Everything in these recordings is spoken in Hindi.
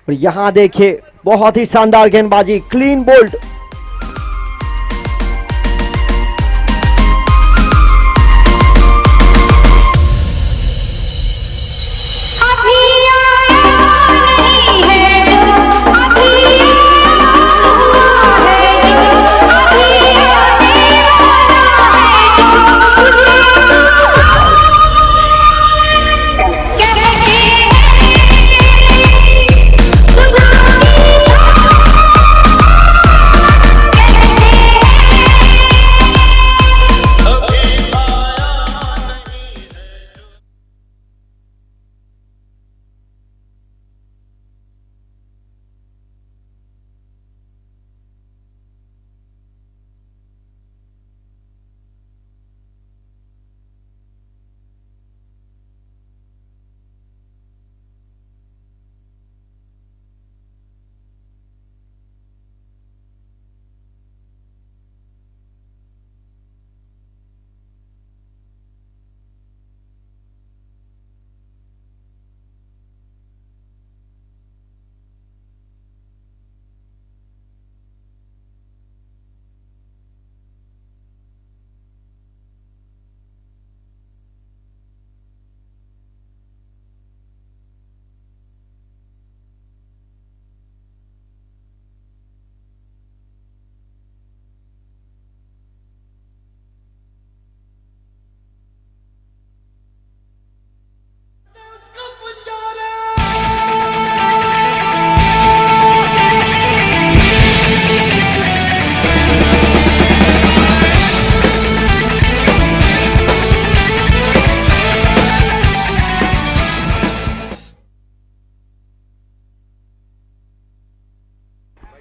और यहां देखिए बहुत ही शानदार गेंदबाजी, clean bowled.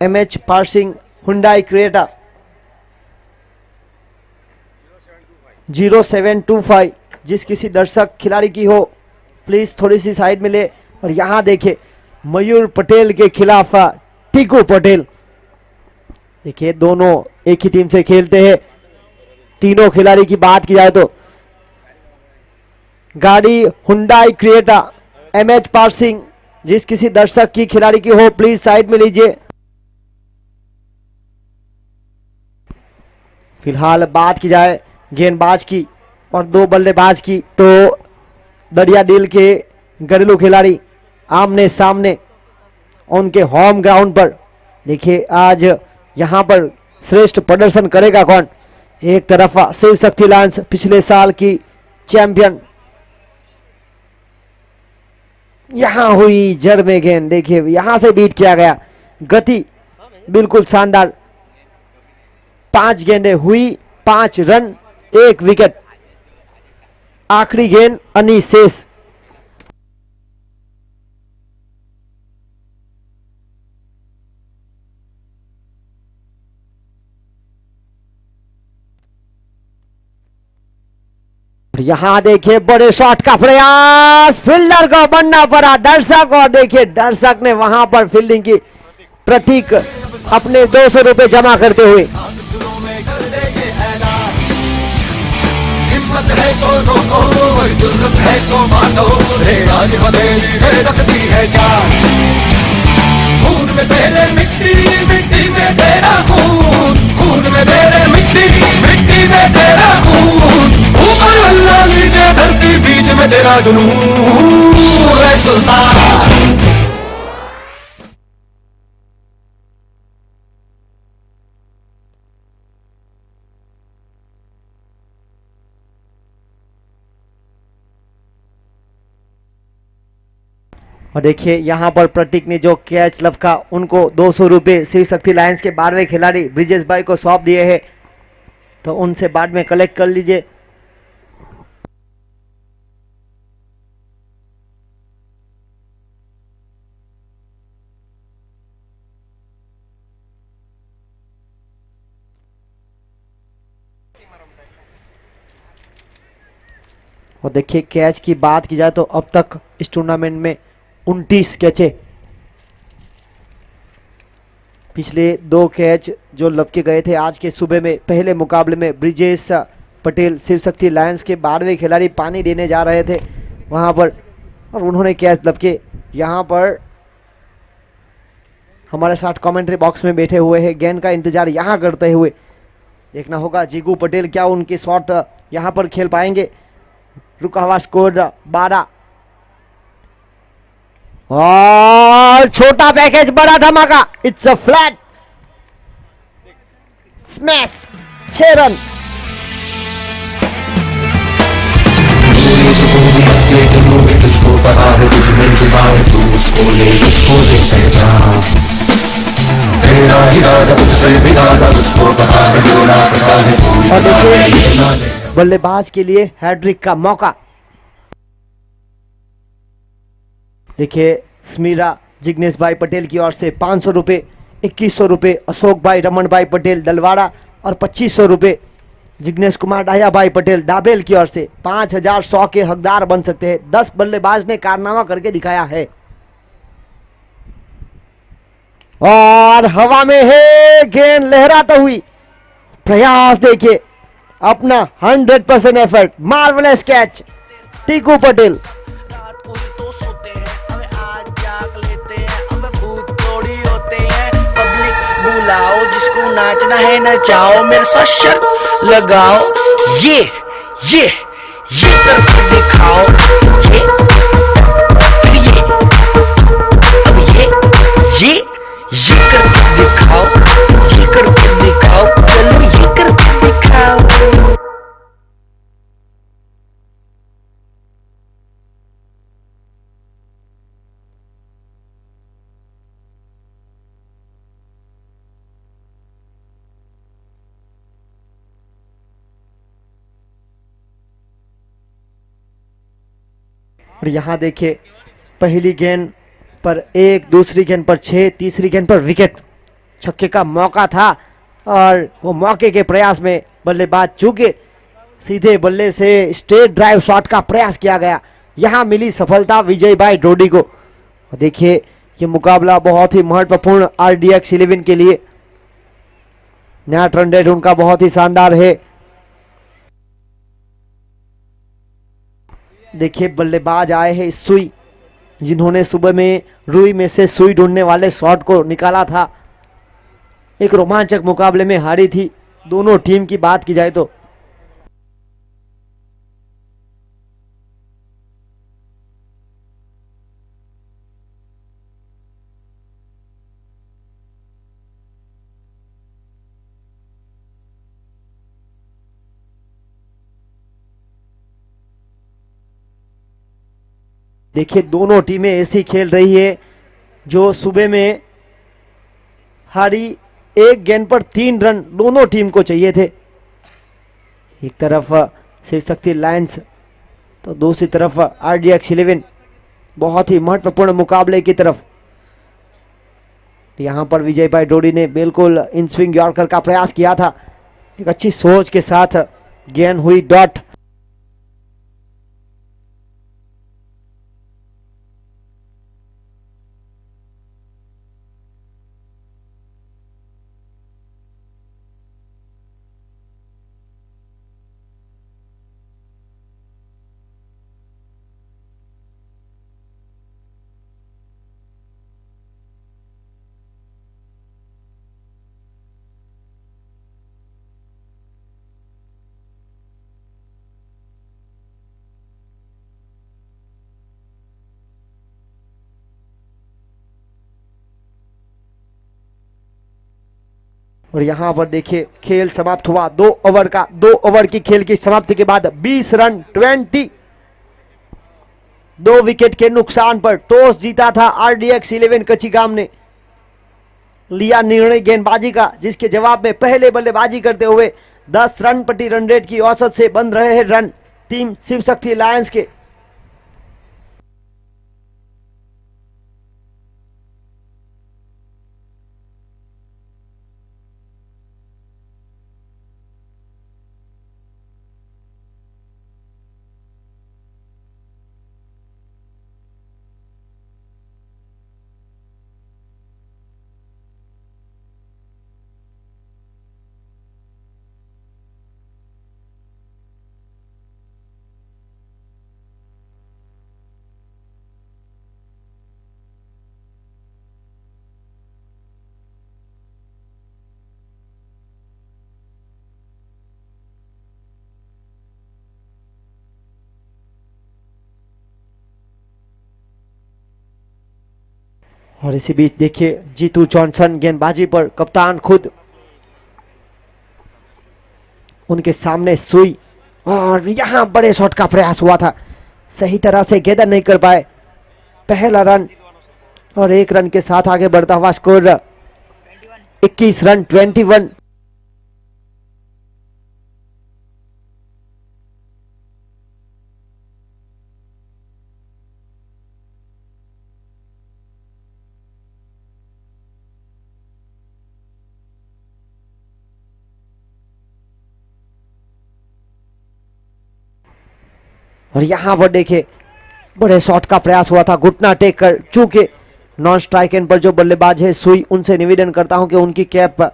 MH parsing Hyundai Creta 0725, जिस किसी दर्शक खिलाड़ी की हो प्लीज थोड़ी सी साइड में ले। और यहां देखे मयूर पटेल के खिलाफ टीकू पटेल। देखिए दोनों एक ही टीम से खेलते हैं। तीनों खिलाड़ी की बात की जाए तो गाड़ी हुंडई क्रेटा MH पार्सिंग, जिस किसी दर्शक की खिलाड़ी की हो प्लीज साइड में लीजिए। फिलहाल बात की जाए गेंदबाज की और दो बल्लेबाज की तो दरिया डील के घरेलू खिलाड़ी आमने सामने उनके होम ग्राउंड पर। देखिए आज यहां पर श्रेष्ठ प्रदर्शन करेगा कौन। एक तरफ शिव शक्ति लायंस पिछले साल की चैंपियन, यहां हुई जड़ में गेंद। देखिए यहां से बीट किया गया, गति बिल्कुल शानदार। 5 गेंदें हुई, 5 रन, 1 विकेट। आखिरी गेंद अनीश शेष। यहां देखिए बड़े शॉट का प्रयास, फील्डर को बनना पड़ा दर्शक। और देखिए दर्शक ने वहां पर फील्डिंग की। प्रतीक अपने 200 रुपए जमा करते हुए। हिम्मत है तो रोको, जुर्रत है तो मानो, आज हथेली में रखती है जान। खून में तेरे मिट्टी, मिट्टी में तेरा खून, खून में तेरे मिट्टी, मिट्टी में तेरा खून। ऊपर अल्लाह नीचे धरती, बीच में तेरा जुनून है सुल्तान। और देखिए यहां पर प्रतीक ने जो कैच लपका, उनको 200 रुपये शिव शक्ति लायंस के 12वें खिलाड़ी ब्रिजेश भाई को सौंप दिए हैं, तो उनसे बाद में कलेक्ट कर लीजिए। और देखिए कैच की बात की जाए तो अब तक इस टूर्नामेंट में 29 कैचे। पिछले 2 कैच जो लपके गए थे आज के सुबह में पहले मुकाबले में ब्रिजेश पटेल शिव शक्ति लायंस के 12वें खिलाड़ी पानी देने जा रहे थे वहां पर, और उन्होंने कैच लपके। यहां पर हमारे साथ कमेंट्री बॉक्स में बैठे हुए हैं, गेंद का इंतजार यहाँ करते हुए। देखना होगा जीगू पटेल क्या उनकी शॉट यहाँ पर खेल पाएंगे। रुका हुआ स्कोर 12 और छोटा पैकेज बड़ा धमाका, it's a flat smash, 6 run. से जुनून में तुझको पता है, तुझ में जुबा है, तू उसको ले, उसको दे पहचान। तेरा इरादा तुझसे भी ज्यादा उसको पता है, जो ना पता है पूरी पता है। बल्लेबाज के लिए हैट्रिक का मौका। देखिए स्मीरा जिग्नेश भाई पटेल की ओर से 500 रुपये, 2100 रुपये अशोक भाई रमन भाई पटेल दलवाड़ा और 2500 रुपये जिग्नेश कुमार डाया भाई पटेल डाबेल की ओर से। 5100 के हकदार बन सकते हैं। 10 बल्लेबाज ने कारनामा करके दिखाया है और हवा में है गेंद लहराता हुई। प्रयास देखिए अपना 100% effort, marvellous catch Tiku Patel. रात को ही तो सोते हैं, हमें आज जाग लेते हैं, हमें भूत थोड़ी होते हैं। पब्लिक बुलाओ, जिसको नाचना है नचाओ, मेरे साथ शर्त लगाओ। ये करके दिखाओ, ये फिर अब ये करके दिखाओ, ये करके दिखाओ, चलो ये करके दिखाओ। और यहाँ देखिए पहली गेंद पर 1, दूसरी गेंद पर 6, तीसरी गेंद पर विकेट। छक्के का मौका था और वो मौके के प्रयास में बल्लेबाज चूके सीधे बल्ले से स्ट्रेट ड्राइव शॉट का प्रयास किया गया। यहाँ मिली सफलता विजय भाई डोडी को। और देखिए ये मुकाबला बहुत ही महत्वपूर्ण RDX 11 के लिए। नेट रन रेट उनका बहुत ही शानदार है। देखिए बल्लेबाज आए हैं सुई, जिन्होंने सुबह में रुई में से सुई ढूंढने वाले शॉट को निकाला था। एक रोमांचक मुकाबले में हारी थी दोनों टीम की बात की जाए तो। देखिए दोनों टीमें ऐसी खेल रही है जो सुबह में हारी। एक गेंद पर 3 रन दोनों टीम को चाहिए थे। एक तरफ शिव शक्ति लायंस तो दूसरी तरफ RDX 11। बहुत ही महत्वपूर्ण मुकाबले की तरफ। यहां पर विजय भाई डोडी ने बिल्कुल इन स्विंग यॉर्कर का प्रयास किया था। एक अच्छी सोच के साथ गेंद हुई डॉट। और यहां पर देखिए खेल समाप्त हुआ 2 ओवर का। 2 ओवर की खेल की समाप्ति के बाद 20 रन 2 विकेट के नुकसान पर टॉस जीता था RDX 11 कचिगाम ने। लिया निर्णय गेंदबाजी का, जिसके जवाब में पहले बल्लेबाजी करते हुए 10 रन प्रति रन रेट की औसत से बन रहे हैं run team Shiv Shakti lions के। और इसी बीच देखिए जीतू जॉनसन गेंदबाजी पर कप्तान खुद उनके सामने सुई, और यहां बड़े शॉट का प्रयास हुआ था, सही तरह से गेंदर नहीं कर पाए। पहला रन और 1 रन के साथ आगे बढ़ता हुआ स्कोर 21 रन 21। और यहां पर देखिए बड़े शॉट का प्रयास हुआ था, घुटना टेक कर, चूंकि नॉन स्ट्राइक एंड पर जो बल्लेबाज है सुई, उनसे निवेदन करता हूं कि उनकी कैप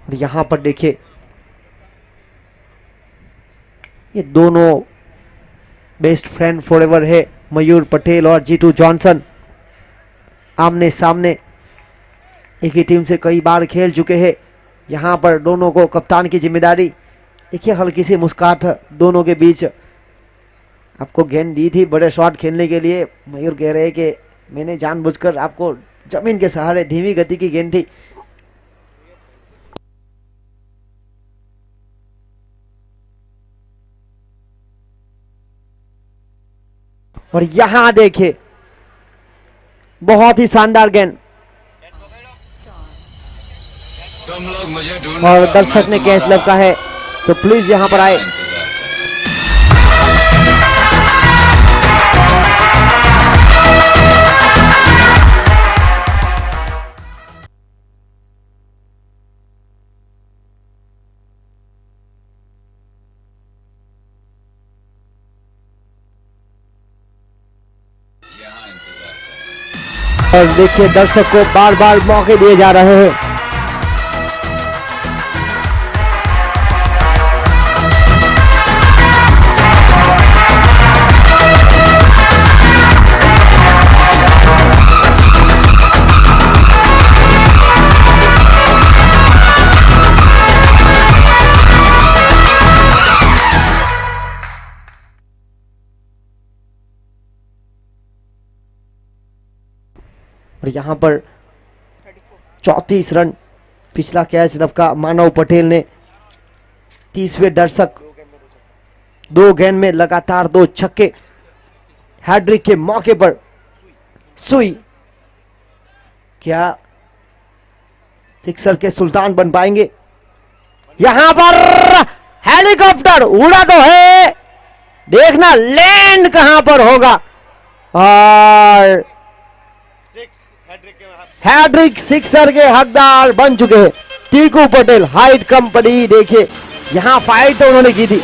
और यहां पर देखिए ये दोनों बेस्ट फ्रेंड फॉरएवर है, मयूर पटेल और जीतू जॉनसन, आमने सामने एक ही टीम से कई बार खेल चुके हैं। यहां पर दोनों को कप्तान की जिम्मेदारी। देखिए हल्की सी मुस्कुराहट दोनों के बीच। आपको गेंद दी थी बड़े शॉट खेलने के लिए, मयूर कह रहे हैं कि मैंने जानबूझकर आपको जमीन के सहारे धीमी गति की गेंद थी। और यहां देखिए बहुत ही शानदार गेंद, तुम लोग मुझे ढूंढ और दर्शक ने कैच लपका है, तो प्लीज यहां पर आए। और देखिए दर्शक को बार बार मौके दिए जा रहे हैं। और यहां पर 34 रन, पिछला कैच लपका मानव पटेल ने। 30वें दर्शक, 2 गेंद में लगातार 2 छक्के, हैट्रिक के मौके पर सुई, क्या सिक्सर के सुल्तान बन पाएंगे? यहां पर हेलीकॉप्टर उड़ा तो है, देखना लैंड कहां पर होगा। और हैट्रिक सिक्सर के हकदार बन चुके हैं टीकू पटेल, हाइट कंपनी। देखिए यहां फाइट तो उन्होंने की थी।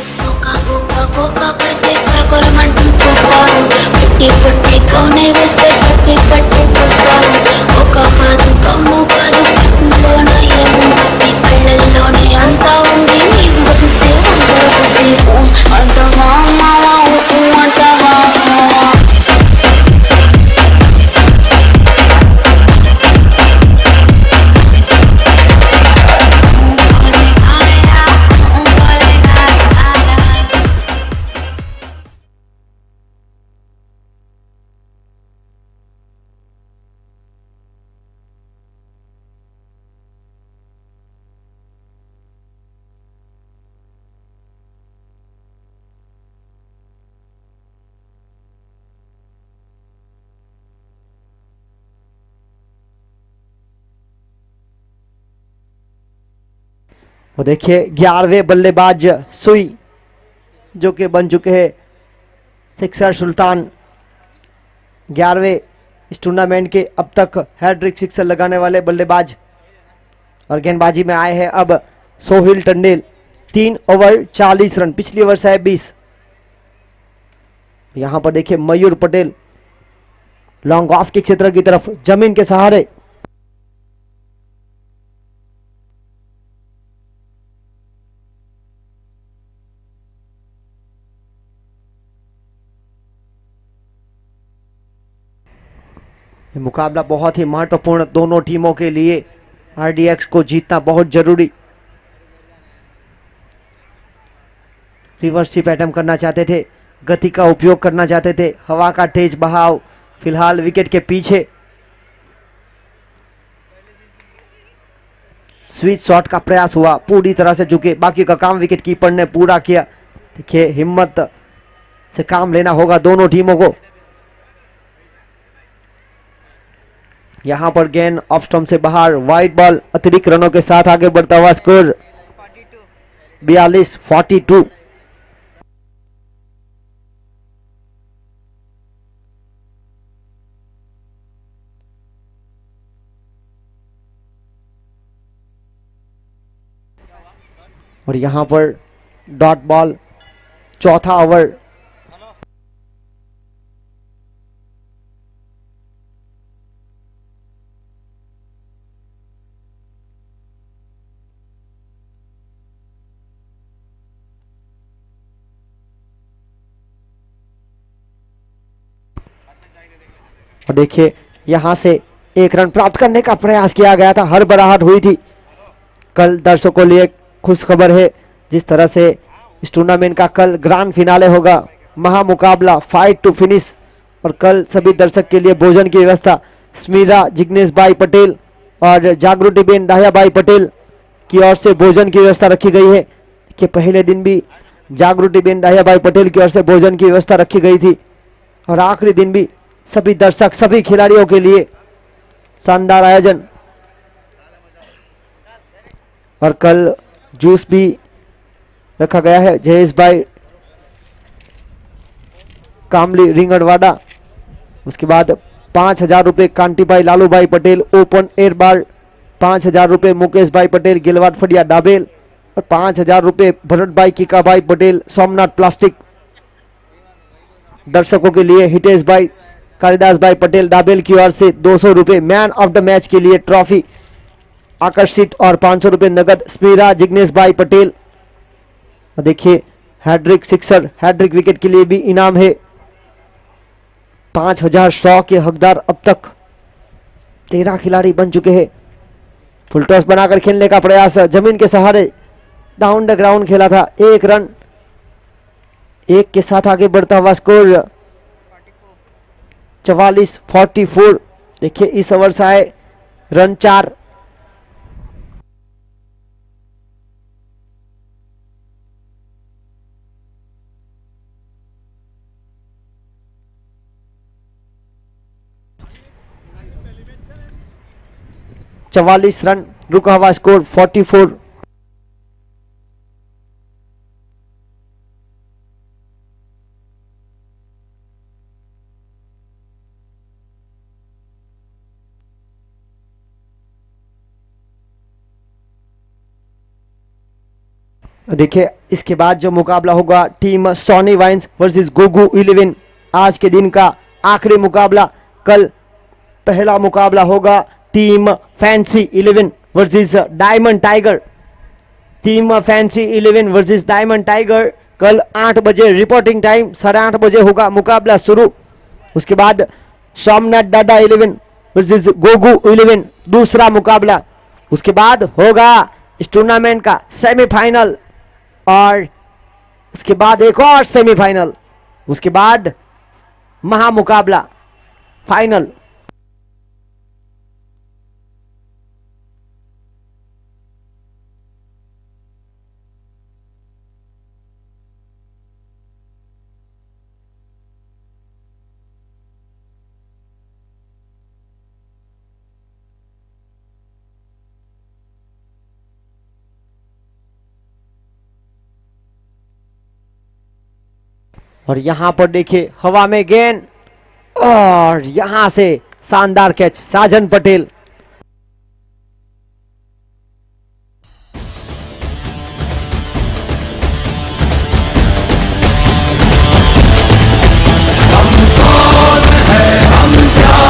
वो देखिए 11वें बल्लेबाज सुई, जो कि बन चुके हैं सिक्सर सुल्तान। 11वें इस टूर्नामेंट के अब तक हैट्रिक सिक्सर लगाने वाले बल्लेबाज। और गेंदबाजी में आए हैं अब सोहिल टंडेल, 3 ओवर 40 रन, पिछली ओवर से 20। यहां पर देखिए मयूर पटेल लॉन्ग ऑफ के क्षेत्र की तरफ जमीन के सहारे। ये मुकाबला बहुत ही महत्वपूर्ण दोनों टीमों के लिए। आरडीएक्स को जीतना बहुत जरूरी। रिवर्स शिप अटेम्प्ट करना चाहते थे, गति का उपयोग करना चाहते थे, हवा का तेज बहाव फिलहाल विकेट के पीछे। स्विच शॉट का प्रयास हुआ, पूरी तरह से झुके, बाकी का काम विकेट कीपर ने पूरा किया। देखिए हिम्मत से काम लेना होगा दोनों टीमों को। यहां पर गेंद ऑफ स्टंप से बाहर, वाइड बॉल अतिरिक्त रनों के साथ आगे बढ़ता हुआ स्कोर 42-42। और यहां पर डॉट बॉल, चौथा ओवर। और देखिए यहां से एक रन प्राप्त करने का प्रयास किया गया था, हड़बड़ाहट हुई थी। कल दर्शकों के लिए खुश खबर है, जिस तरह से इस टूर्नामेंट का कल ग्रैंड फिनाले होगा, महामुकाबला फाइट टू फिनिश। और कल सभी दर्शक के लिए भोजन की व्यवस्था स्मीरा जिग्नेश भाई पटेल और जागृति बेन डाहिया भाई पटेल की ओर से भोजन की व्यवस्था रखी गई है। कि पहले दिन भी जागृति बेन डाहिया भाई पटेल की ओर से भोजन की व्यवस्था रखी गई थी, और आखिरी दिन भी सभी दर्शक सभी खिलाड़ियों के लिए शानदार आयोजन। और कल जूस भी रखा गया है। जयेश भाई कामली रिंगड़वाड़ा, उसके बाद 5,000 रुपये कांटी भाई लालू भाई पटेल ओपन एयर बार, 5,000 रुपये मुकेश भाई पटेल गिलवाड़ फड़िया डाबेल, और 5,000 रुपये भरत भाई किका भाई पटेल सोमनाथ प्लास्टिक। दर्शकों के लिए हितेश भाई कालिदास भाई पटेल डाबेल की ओर से 200 रुपये मैन ऑफ द मैच के लिए ट्रॉफी आकर्षित, और 500 रुपये नगद स्मीरा जिग्नेश भाई पटेल। देखिए हैड्रिक सिक्सर, हैड्रिक विकेट के लिए भी इनाम है। 5,100 के हकदार अब तक 13 खिलाड़ी बन चुके हैं। फुल टॉस बनाकर खेलने का प्रयास, जमीन के सहारे डाउन द ग्राउंड खेला था। एक रन एक के साथ आगे बढ़ता हुआ स्कोर 44-44। देखिए इस ओवर से आए रन 4। चवालीस रन रुका हुआ स्कोर 44। देखिए इसके बाद जो मुकाबला होगा टीम सोनी वाइन्स वर्सेस गोगू 11, आज के दिन का आखिरी मुकाबला। कल पहला मुकाबला होगा team fancy 11 versus diamond tiger. Team fancy 11 versus diamond tiger कल 8 बजे रिपोर्टिंग टाइम, 8:30 बजे होगा मुकाबला शुरू। उसके बाद सोमनाथ डाडा 11 वर्सेस गोगू 11 दूसरा मुकाबला। उसके बाद होगा इस टूर्नामेंट का सेमीफाइनल, और उसके बाद एक और सेमीफाइनल, उसके बाद महामुकाबला फाइनल। और यहां पर देखिए हवा में गेंद, और यहां से शानदार कैच साजन पटेल। हम कौन है, हम क्या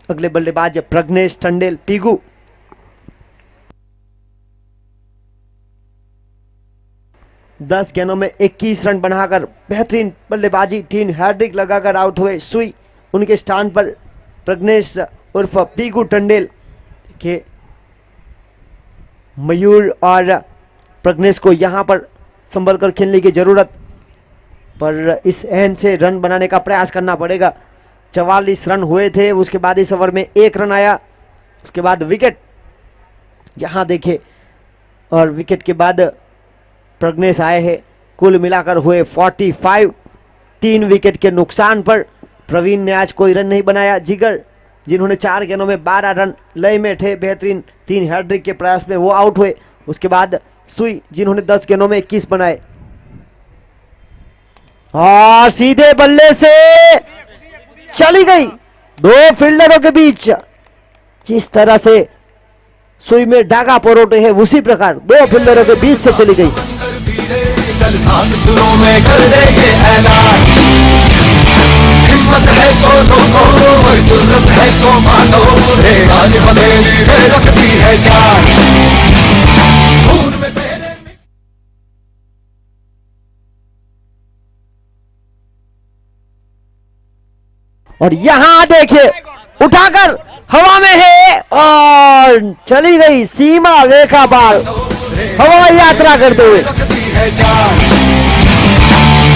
अगले बल्लेबाज प्रज्ञेश टंडेल पीगू। दस गेंदों में 21 रन बनाकर बेहतरीन बल्लेबाजी, 3 हैट्रिक लगाकर आउट हुए सुई। उनके स्थान पर प्रज्ञेश उर्फ पीगू टंडेल। देखिए मयूर और प्रज्ञेश को यहां पर संभल कर खेलने की जरूरत, पर इस एंड से रन बनाने का प्रयास करना पड़ेगा। 44 रन हुए थे, उसके बाद इस ओवर में 1 रन आया, उसके बाद विकेट। यहां देखे और विकेट के बाद प्रज्ञेश आए हैं। कुल मिलाकर हुए 45। 3 विकेट के नुकसान पर प्रवीण ने आज कोई रन नहीं बनाया। जिगर जिन्होंने 4 गेंदों में 12 रन लय में थे, बेहतरीन 3 हैट्रिक के प्रयास में वो आउट हुए। उसके बाद सुई जिन्होंने 10 गेंदों में 21 बनाए और सीधे बल्ले से चली गई 2 फील्डरों के बीच। जिस तरह से सुई में डागा परोटे है उसी प्रकार 2 फील्डरों के बीच से चली गई। चल साथ सुरों में कर दे ये ऐलान, हिम्मत है तो ठोको, जुर्रत है तो मानो, रे आज हथेली में रखती है जान, खून में तेरे। और यहां देखिए उठाकर हवा में है और चली गई सीमा रेखा पार हवाई यात्रा करते हुए।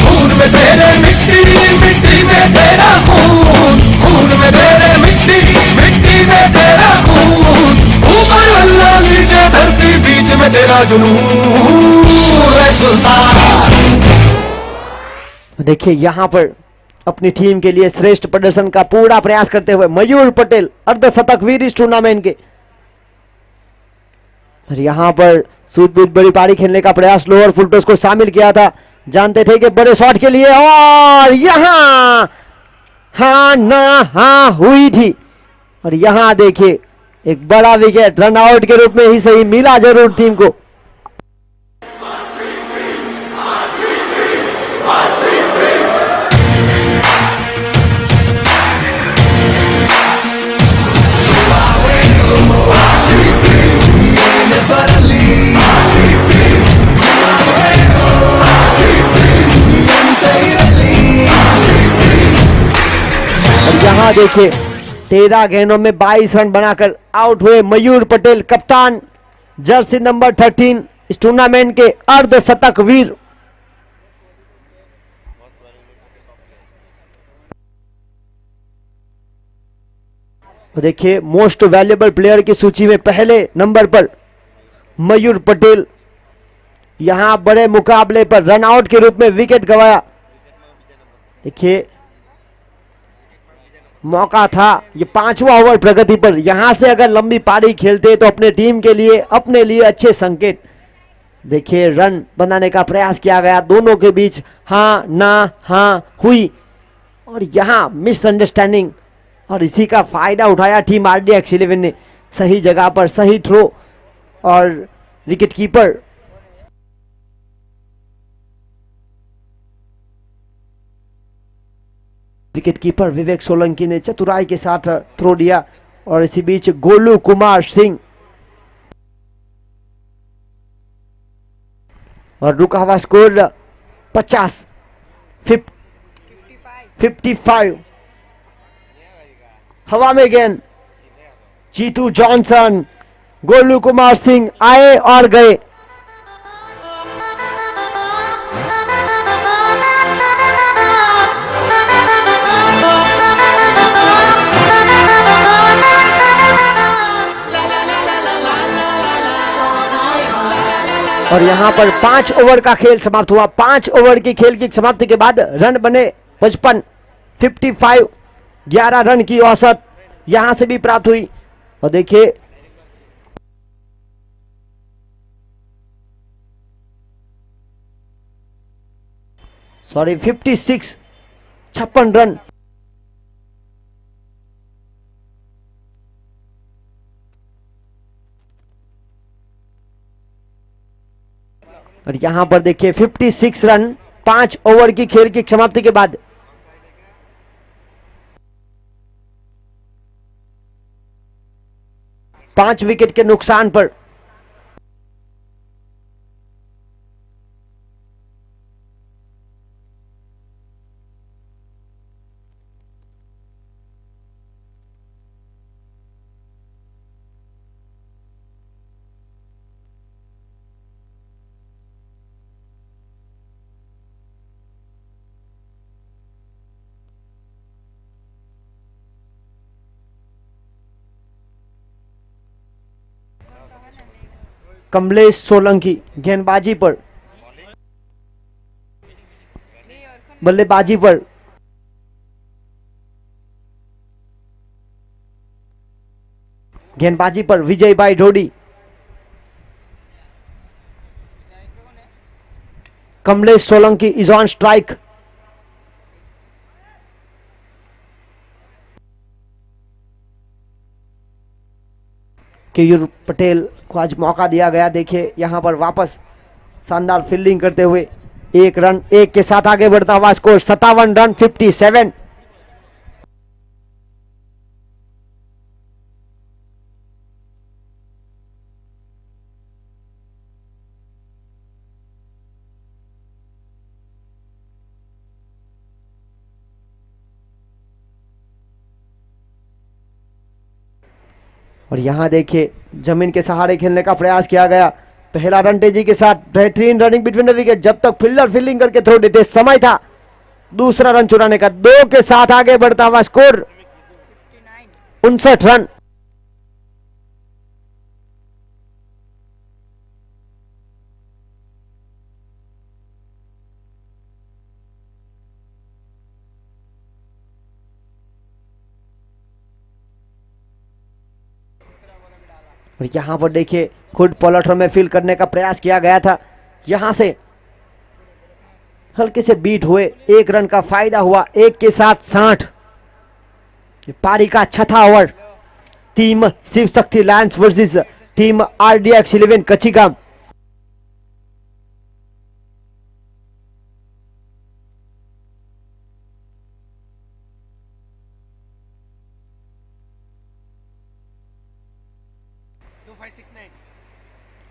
खून में तेरे मिट्टी, मिट्टी में तेरा खून, खून में तेरे मिट्टी, मिट्टी में तेरा खून, ऊपर अल्लाह नीचे धरती बीच में तेरा जुनून है सुल्तान। देखिए यहां पर अपनी टीम के लिए श्रेष्ठ प्रदर्शन का पूरा प्रयास करते हुए मयूर पटेल अर्धशतक वीर इस टूर्नामेंट के। और यहां पर सूझबूझ बड़ी पारी खेलने का प्रयास लोअर फुल टॉस को शामिल किया था, जानते थे कि बड़े शॉट के लिए, और यहां हाँ ना हाँ हुई थी। और यहां देखिए एक बड़ा विकेट रन आउट के रूप में ही सही मिला जरूर टीम को। यहां देखिए 13 गेंदों में 22 रन बनाकर आउट हुए मयूर पटेल, कप्तान, जर्सी नंबर 13, इस टूर्नामेंट के अर्धशतक वीर। देखिए मोस्ट वैल्यूएबल प्लेयर की सूची में पहले नंबर पर मयूर पटेल। यहां बड़े मुकाबले पर रन आउट के रूप में विकेट गंवाया। देखिए मौका था ये 5वां ओवर प्रगति पर, यहां से अगर लंबी पारी खेलते तो अपने टीम के लिए, अपने लिए अच्छे संकेत। देखिए रन बनाने का प्रयास किया गया, दोनों के बीच हाँ ना हाँ हुई और यहां मिसअंडरस्टैंडिंग, और इसी का फायदा उठाया टीम RDX 11 ने। सही जगह पर सही थ्रो और विकेट कीपर विवेक सोलंकी ने चतुराई के साथ थ्रो दिया और इसी बीच गोलू कुमार सिंह और रुका हुआ स्कोर 55। हवा में गेंद, जीतू जॉनसन, गोलू कुमार सिंह आए और गए। और यहां पर 5 ओवर का खेल समाप्त हुआ। 5 ओवर की खेल की समाप्ति के बाद रन बने 55, 55, 11 रन की औसत यहां से भी प्राप्त हुई। और देखिए सॉरी 56, 56 रन। और यहां पर देखिए 56 रन 5 ओवर की खेल की समाप्ति के बाद। 5 विकेट के नुकसान पर। कमलेश सोलंकी गेंदबाजी पर, बल्लेबाजी पर। गेंदबाजी पर विजय भाई Dhodi. Kamlesh Solanki is on strike. Keyur Patel को आज मौका दिया गया। देखिए यहां पर वापस शानदार फील्डिंग करते हुए 1 रन 1 के साथ आगे बढ़ता हुआ स्कोर 57 रन 57। और यहां देखिए जमीन के सहारे खेलने का प्रयास किया गया। पहला रन तेजी के साथ बेहतरीन रनिंग बिटवीन द विकेट, जब तक फील्डर फील्डिंग करके थ्रो देते समय था दूसरा रन चुराने का। 2 के साथ आगे बढ़ता हुआ स्कोर 59 रन। और यहां पर देखिए खुद पॉलटर में फील करने का प्रयास किया गया था। यहां से हल्के से बीट हुए, 1 रन का फायदा हुआ। 1 के साथ 60। पारी का छठा over. Team Shiv Shakti Lions versus team RDX 11 कचिगाम।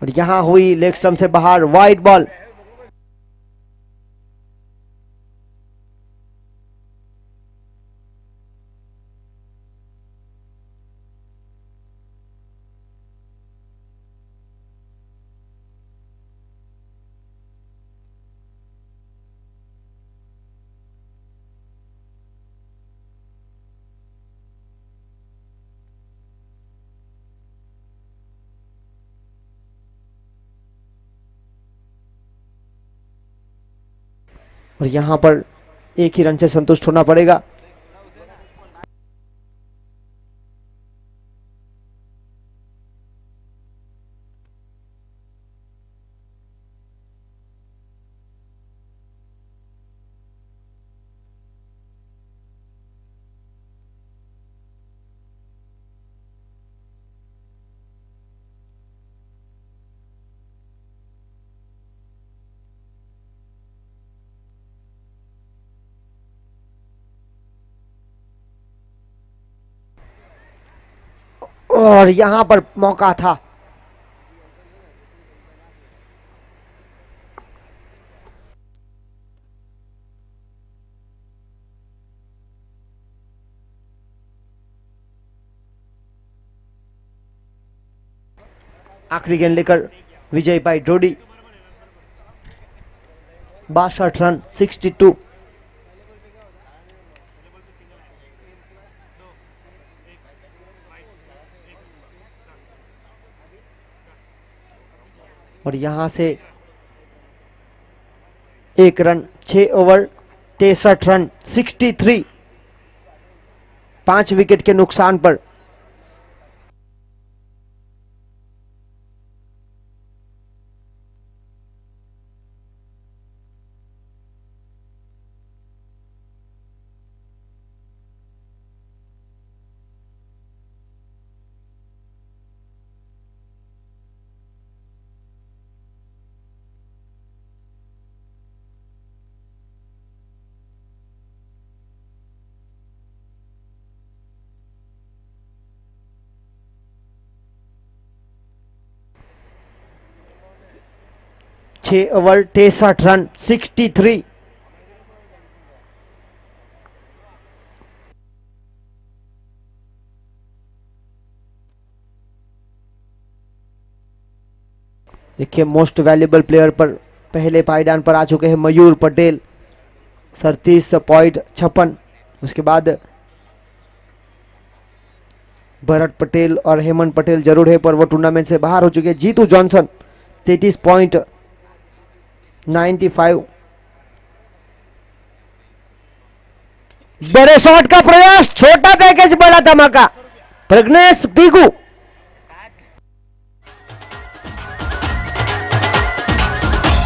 और यहां हुई लेग स्टंप से बाहर वाइड बॉल। और यहां पर एक ही रन से संतुष्ट होना पड़ेगा। और यहां पर मौका था। आखिरी गेंद लेकर विजय भाई ढोडी। 62 रन 62। और यहां से 1 रन 6 ओवर 63 रन 63। 5 विकेट के नुकसान पर। 6 ओवर 63 रन 63। देखिए मोस्ट वैल्यूएबल प्लेयर पर पहले पायदान पर आ चुके हैं मयूर पटेल 37.56। उसके बाद भरत पटेल और हेमंत पटेल जरूर है पर वो टूर्नामेंट से बाहर हो चुके हैं। जीतू जॉनसन 33.95। बड़े शॉट का प्रयास, छोटा पैकेज बड़ा धमाका। प्रज्ञेश पीगू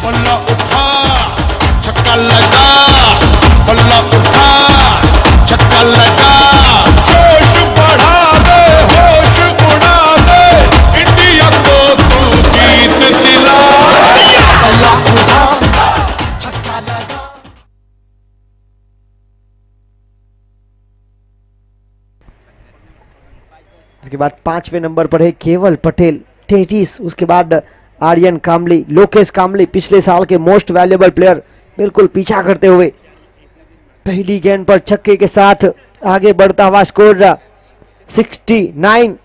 बल्ला उठा छक्का लगा, बल्ला उठा छक्का लगा, जोश बढ़ा दे होश उड़ा दे, इंडिया को तू जीत दिला। बल्ला उठा छक्का लगा। उसके बाद 5वें नंबर पर है केवल पटेल 33। उसके बाद आर्यन कामली, लोकेश कामली पिछले साल के मोस्ट वैल्यूएबल प्लेयर, बिल्कुल पीछा करते हुए पहली गेंद पर छक्के के साथ आगे बढ़ता हुआ स्कोर 69।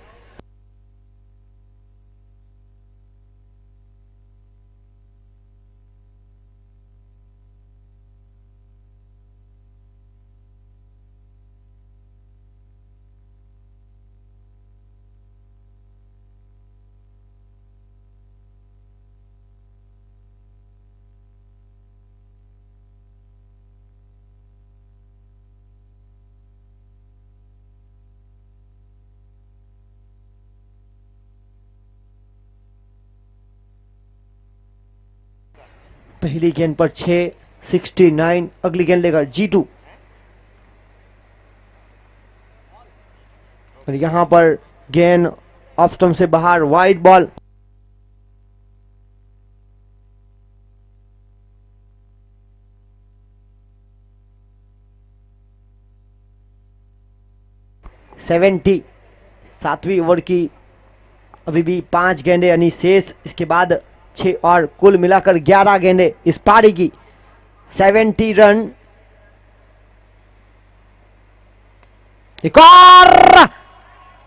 पहली गेंद पर 6 69। अगली गेंद लेकर G2 और यहां पर गेंद ऑफ स्टंप से बाहर, वाइड बॉल। सेवेंटी। 7वीं ओवर की अभी भी 5 गेंदें यानी शेष। इसके बाद 6 और कुल मिलाकर 11 गेंदें इस पारी की। 70 रन। एक और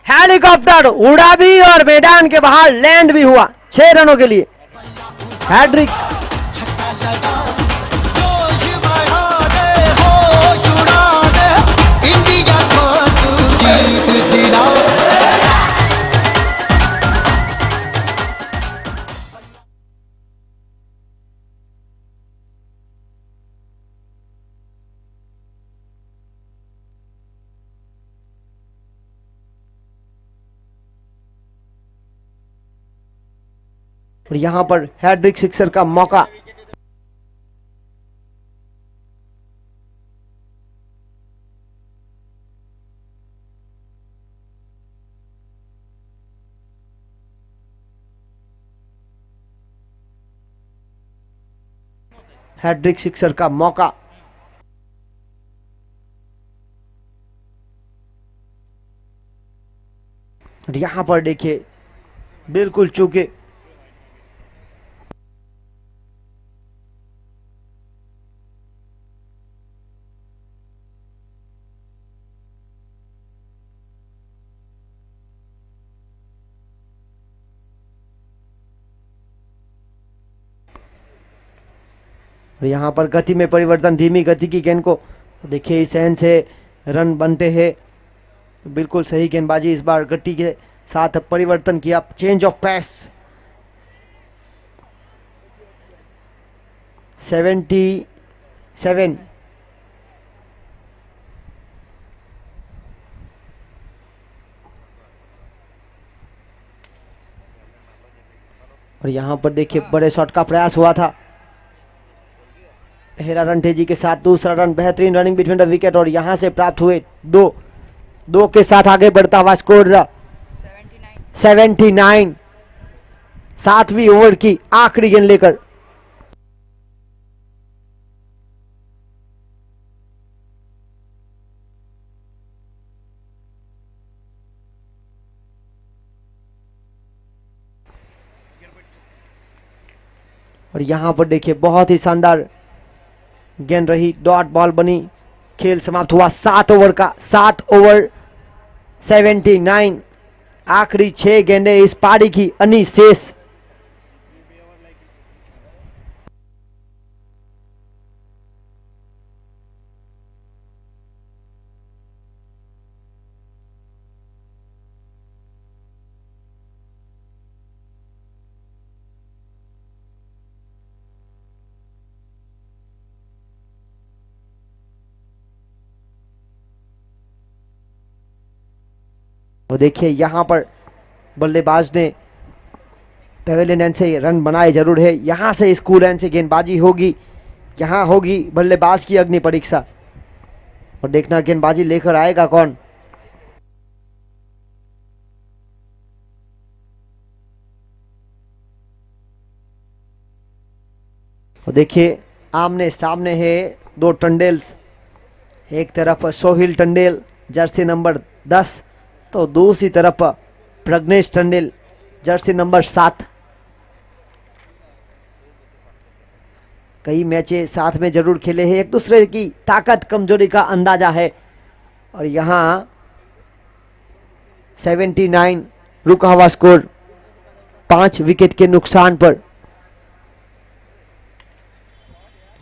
हेलीकॉप्टर उड़ा भी और मैदान के बाहर लैंड भी हुआ 6 रनों के लिए। हैट्रिक। जोश बढ़ा दे होश उड़ा दे, इंडिया को तू जीत दिला। और यहां पर हैट्रिक सिक्सर का मौका। हैट्रिक सिक्सर का मौका। और यहां पर देखिए बिल्कुल चूके। और यहाँ पर गति में परिवर्तन, धीमी गति की गेंद को देखिए इस एंड से रन बनते हैं। बिल्कुल सही गेंदबाजी, इस बार गति के साथ परिवर्तन किया, चेंज ऑफ पेस। 77। और यहाँ पर देखिए बड़े शॉट का प्रयास हुआ था। पहला रन तेजी के साथ, दूसरा रन बेहतरीन रनिंग बिटवीन द विकेट और यहां से प्राप्त हुए 2 के साथ आगे बढ़ता हुआ स्कोर 79। 7वीं ओवर की आखिरी गेंद लेकर और और यहाँ पर देखिए बहुत ही शानदार गेंद रही, डॉट बॉल बनी, खेल समाप्त हुआ 7 ओवर का। 7 ओवर 79, आखिरी 6 गेंदें इस पारी की अनीस शेष। वो देखिए यहाँ पर बल्लेबाज ने पेवेलियन एंड से रन बनाए जरूर है। यहाँ से स्कूल एंड से गेंदबाजी होगी, यहाँ होगी बल्लेबाज की अग्नि परीक्षा और देखना गेंदबाजी लेकर आएगा कौन। और देखिए आमने सामने है 2 टंडेल्स, एक तरफ सोहिल टंडेल जर्सी नंबर 10 तो दूसरी तरफ प्रज्ञेश टंडेल जर्सी नंबर 7। कई मैचें साथ में जरूर खेले हैं, एक दूसरे की ताकत कमजोरी का अंदाजा है। और यहाँ 79 रुका हुआ स्कोर 5 विकेट के नुकसान पर।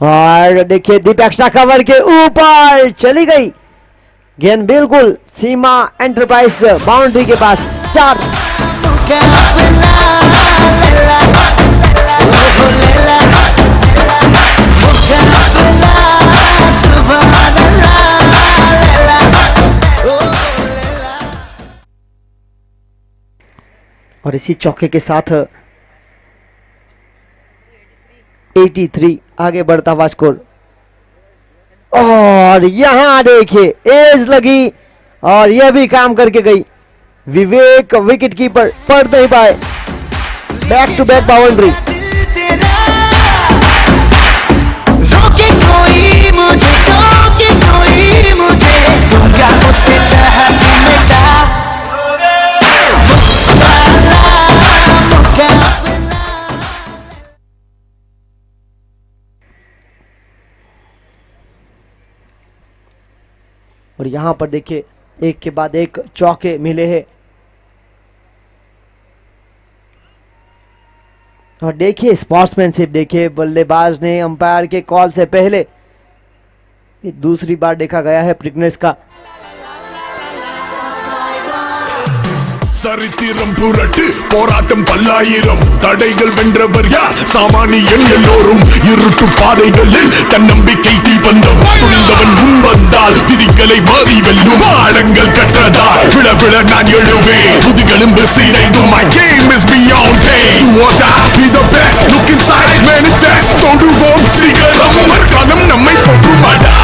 और देखिए दीप एक्स्ट्रा कवर के ऊपर चली गई गेंद, बिल्कुल सीमा एंटरप्राइज बाउंड्री के पास। 4 और इसी चौके के साथ 83 आगे बढ़ता हुआ स्कोर। और यहां देखिए एज लगी और यह भी काम करके गई। विवेक विकेट कीपर पढ़ नहीं पाए, बैक टू बैक बाउंड्री। और यहां पर देखिए एक के बाद एक चौके मिले हैं। और देखिए स्पोर्ट्समैनशिप, देखिए बल्लेबाज ने अंपायर के कॉल से पहले दूसरी बार देखा गया है प्रज्ञेश का। சரித்திரம் புரட்டு போராட்டம் பல்லாயிரம் தடைகள் வென்றவர் யார் சாமானியன் எல்லோரும் இருட்டு பாதைகளில் தன்னம்பிக்கை தீபந்தம் துணிந்தவன் முன் வந்தால் விதிகளை மாறி வெல்லும் பாடங்கள் கற்றதால் விழ விழ நான் எழுவேன் புதுகெலும்பு சீரைந்தும் my game is beyond pain do or die be the best look inside manifest தொடுவோம் சிகரம் மறுகாலம் நம்மை போற்றுமாடா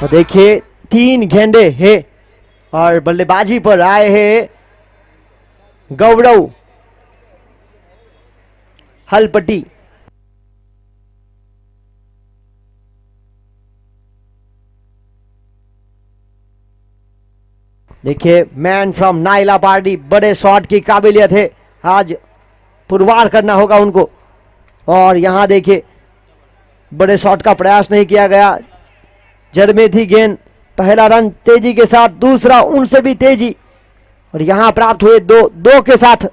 और देखिए 3 गेंदे हैं और बल्लेबाजी पर आए हैं गौरव हलपटी। देखिए मैन फ्रॉम नाइला पार्टी, बड़े शॉट की काबिलियत है, आज पुरवार करना होगा उनको। और यहां देखिए बड़े शॉट का प्रयास नहीं किया गया, जड़ में थी गेंद, पहला रन तेजी के साथ, दूसरा उनसे भी तेजी और यहां प्राप्त हुए 2 के साथ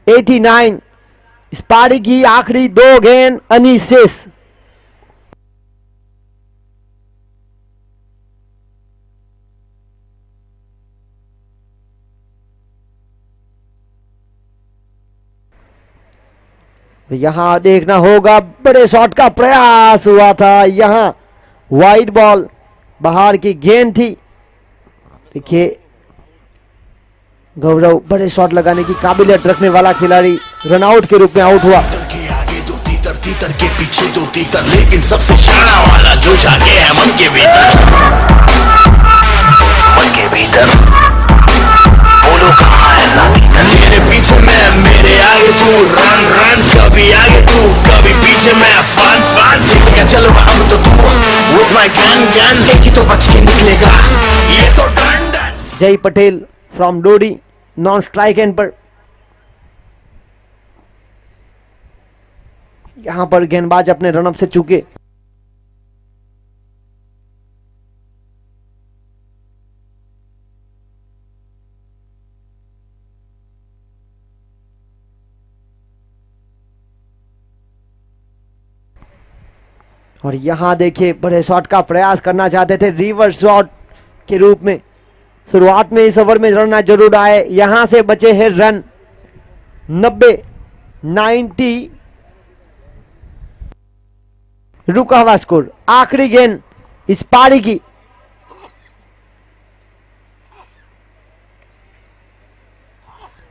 89। इस पारी की आखिरी 2 गेंद अनिशेष। यहां देखना होगा, बड़े शॉट का प्रयास हुआ था, यहां वाइड बॉल बाहर की गेंद थी। देखिए गौरव बड़े शॉट लगाने की काबिलियत रखने वाला खिलाड़ी रनआउट के रूप में आउट हुआ। आगे 2 तीतर के पीछे 2 तीतर लेकिन सबसे शाना वाला जो जागे है मन के भीतर बोलो कहाँ है ना मेरे पीछे मैं मेरे आगे तू रन रन कभी आगे तू कभी पीछे मैं फन फन ठीक है चलो हम तो तू with my gun gun एक ही तो बच के निकलेगा ये तो done done. Jay Patel from Dodi, non strike end पर। यहां पर गेंदबाज अपने रनअप से चूके। और यहां देखिए बड़े शॉट का प्रयास करना चाहते थे, रिवर्स शॉट के रूप में। शुरुआत में इस ओवर में रन जरूर आए, यहां से बचे हैं रन 90, 90। रुका हुआ स्कोर, आखिरी गेंद इस पारी की।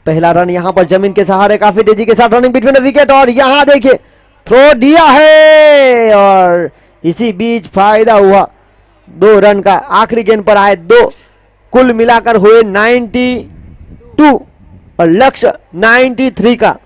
पहला रन यहां पर जमीन के सहारे काफी तेजी के साथ रनिंग बिटवीन विकेट, और यहां देखिए थ्रो दिया है और इसी बीच फायदा हुआ 2 रन का। आखिरी गेंद पर आए 2, कुल मिलाकर हुए 92 और लक्ष्य 93 का।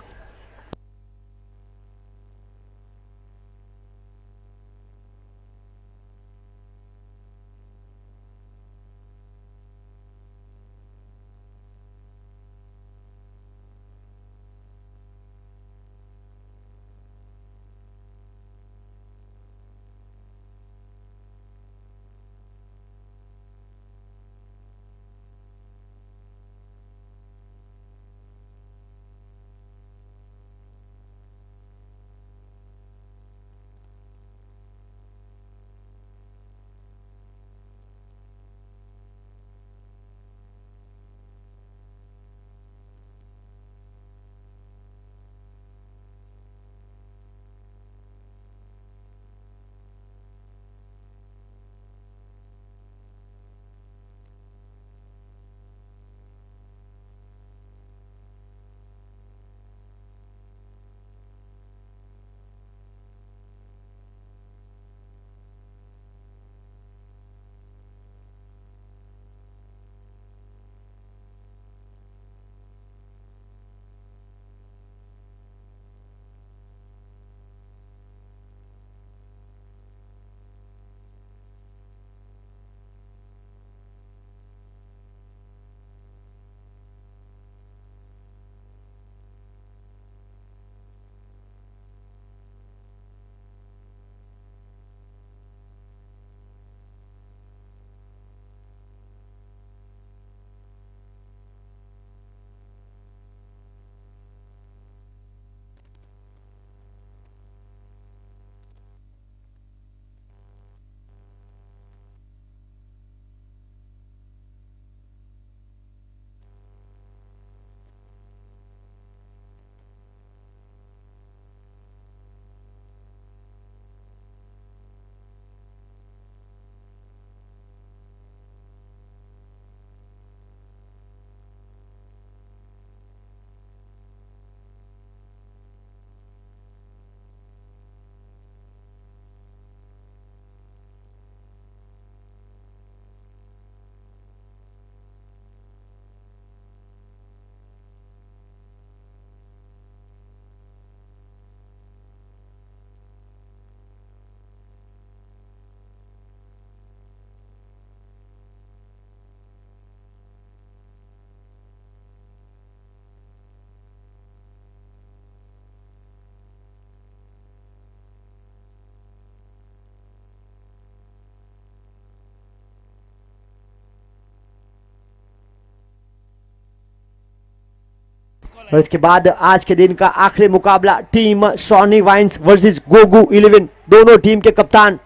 और इसके बाद आज के दिन का आखिरी मुकाबला टीम सॉनी वाइन्स वर्सेस गोगू 11। दोनों टीम के कप्तान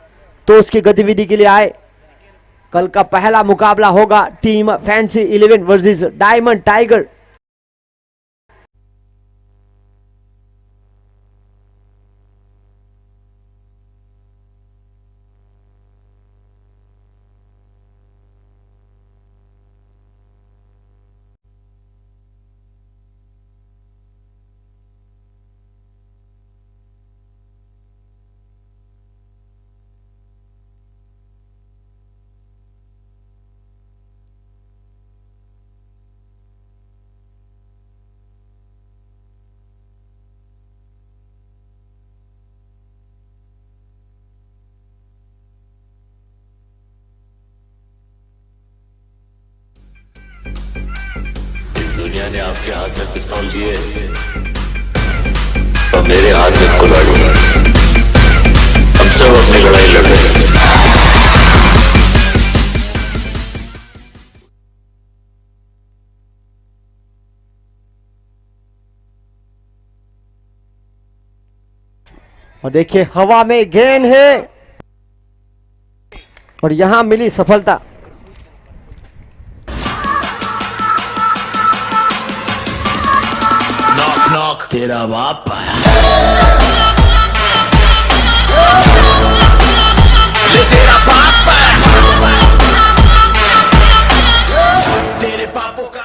तो उसकी गतिविधि के लिए आए। कल का पहला मुकाबला होगा team fancy 11 versus diamond tiger. दुनिया ने आपके हाथ में पिस्तौल दिए और मेरे हाथ में कुल्हाड़ी। हम सब अपनी लड़ाई लड़ रहे हैं। और देखिए हवा में गेंद है और यहां मिली सफलता। नॉक नॉक तेरा बाप आया। ले तेरा बाप आया। तेरे पापों का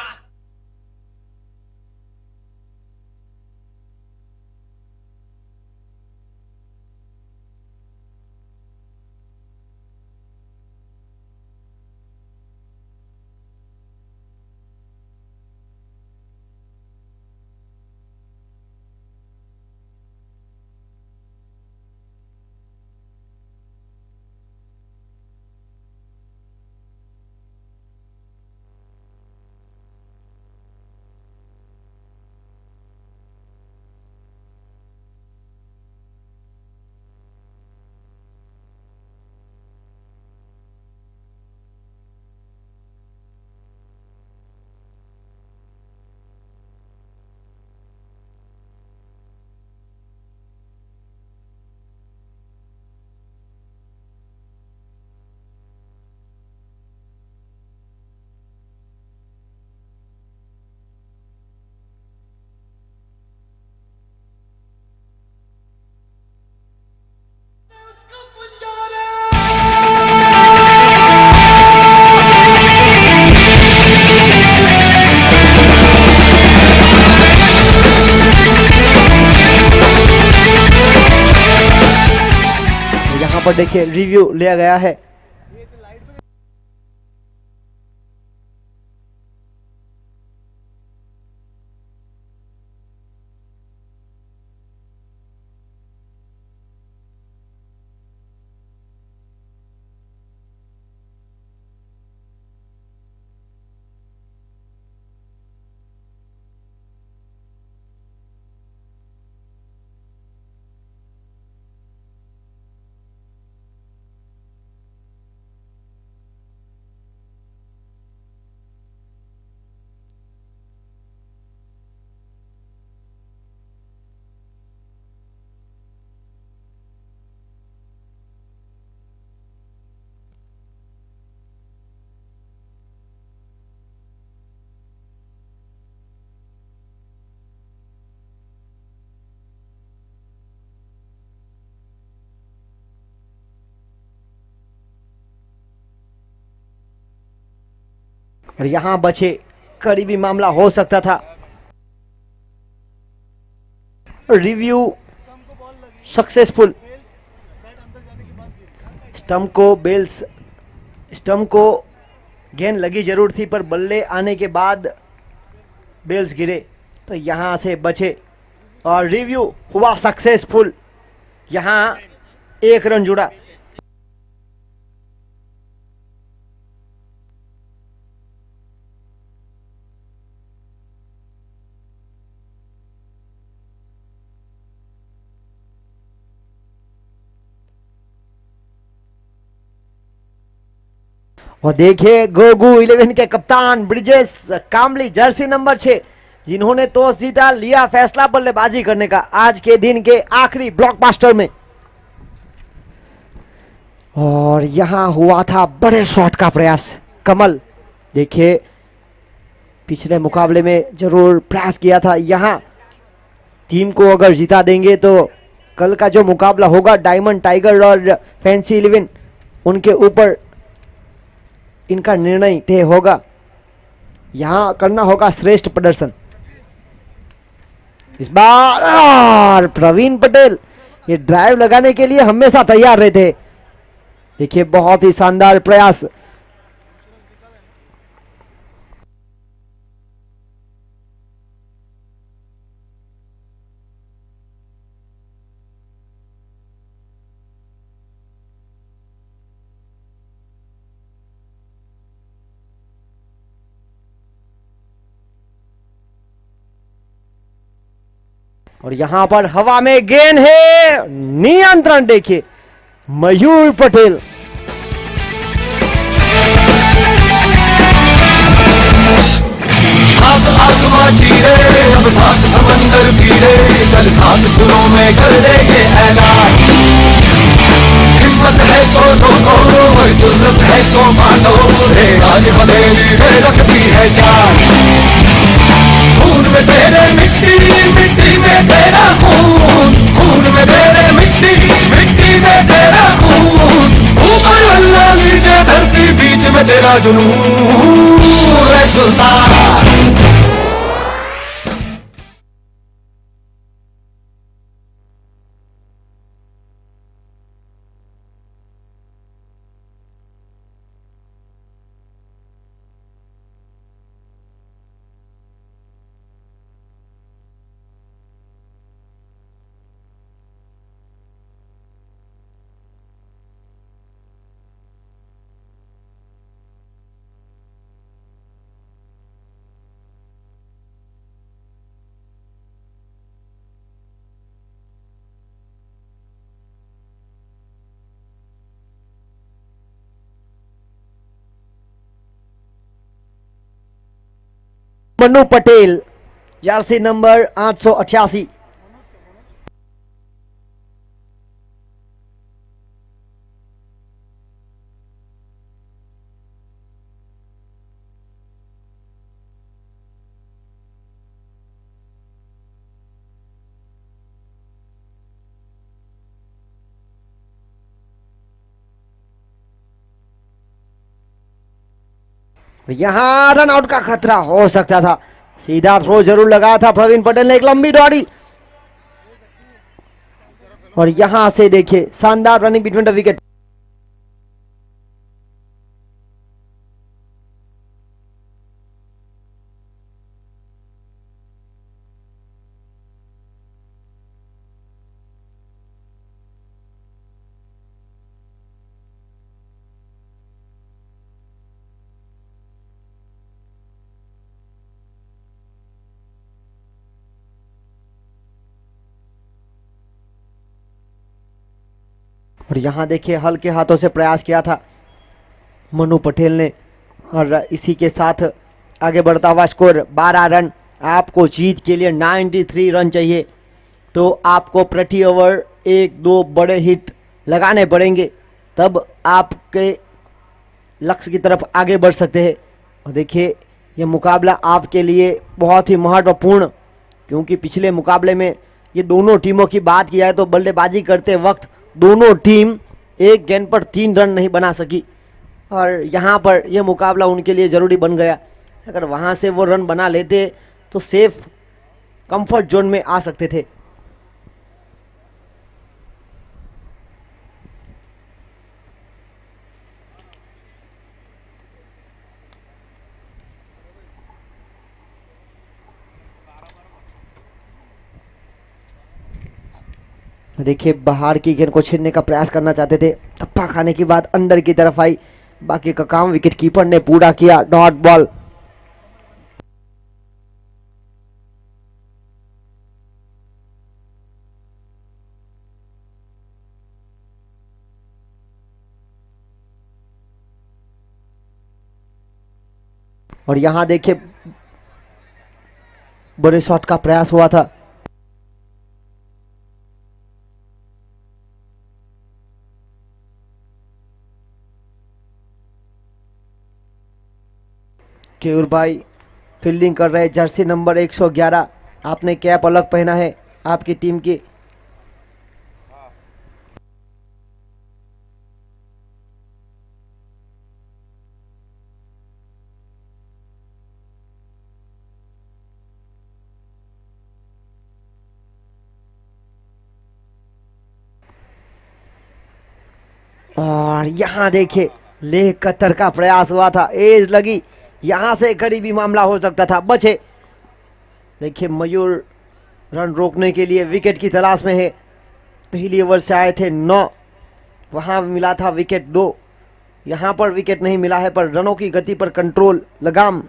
यहां पर देखिए रिव्यू लिया गया है। और यहां बचे करीबी मामला हो सकता था। Review successful. स्टंप को गेंद लगी जरूर थी पर बल्ले आने के बाद बेल्स गिरे तो यहां से बचे और रिव्यू हुआ सक्सेसफुल। यहां 1 रन जुड़ा। और देखिए गोगू 11 के कप्तान ब्रिजेश कामली जर्सी नंबर 6 जिन्होंने टॉस जीता, लिया फैसला बल्लेबाजी करने का आज के दिन के आखिरी ब्लॉकबस्टर में। और यहां हुआ था बड़े शॉट का प्रयास। कमल देखिए पिछले मुकाबले में जरूर प्रयास किया था। यहां टीम को अगर जिता देंगे तो कल का जो मुकाबला होगा डायमंड टाइगर और फैंसी 11 उनके ऊपर इनका निर्णय तय होगा। यहां करना होगा श्रेष्ठ प्रदर्शन इस बार। और प्रवीण पटेल ये ड्राइव लगाने के लिए हमेशा तैयार रहते। देखिए बहुत ही शानदार प्रयास। और यहां पर हवा में गेंद है, नियंत्रण देखिए मयूर पटेल। सात आसमां चीरे, अब सात समंदर पीरे, चल सात सुरों में कर दे ये ऐलान। हिम्मत है तो ठोको, जुर्रत है तो मानो, रे आज हथेली में रखती है जान। खून में तेरे मिट्टी, मिट्टी में तेरा खून, खून में तेरे मिट्टी, मिट्टी में तेरा खून। ऊपर अल्लाह नीचे धरती, बीच में तेरा जुनून, रे सुल्तान। Manu Patel, jersey number 888। यहां रन आउट का खतरा हो सकता था, सीधा थ्रो जरूर लगाया था प्रवीण पटेल ने, एक लंबी दौड़ी। और यहां से देखिए शानदार रनिंग बिटवीन द विकेट। और यहां देखिए हल्के हाथों से प्रयास किया था मनु पटेल ने, और इसी के साथ आगे बढ़ता हुआ स्कोर 12 रन। आपको जीत के लिए 93 रन चाहिए, तो आपको प्रति ओवर 1-2 बड़े हिट लगाने पड़ेंगे, तब आपके लक्ष्य की तरफ आगे बढ़ सकते हैं। और देखिए ये मुकाबला आपके लिए बहुत ही महत्वपूर्ण, क्योंकि पिछले मुकाबले में ये दोनों टीमों की बात की जाए तो बल्लेबाजी करते वक्त दोनों टीम एक गेंद पर 3 रन नहीं बना सकी, और यहाँ पर यह मुकाबला उनके लिए ज़रूरी बन गया। अगर वहाँ से वो रन बना लेते तो सेफ कंफर्ट जोन में आ सकते थे। देखिए बाहर की गेंद को छीनने का प्रयास करना चाहते थे, धप्पा खाने के बाद अंदर की तरफ आई, बाकी का काम विकेट कीपर ने पूरा किया। Dot ball. और यहां देखिए बड़े शॉट का प्रयास हुआ था, केयूर भाई फील्डिंग कर रहे, जर्सी नंबर 111। आपने कैप अलग पहना है आपकी टीम की। और यहां देखिए लेह कतर का प्रयास हुआ था, एज लगी, यहां से करीबी मामला हो सकता था, बचे। देखिए मयूर रन रोकने के लिए विकेट की तलाश में है। पहली ओवर से आए थे 9, वहां मिला था विकेट 2, यहां पर विकेट नहीं मिला है, पर रनों की गति पर कंट्रोल, लगाम।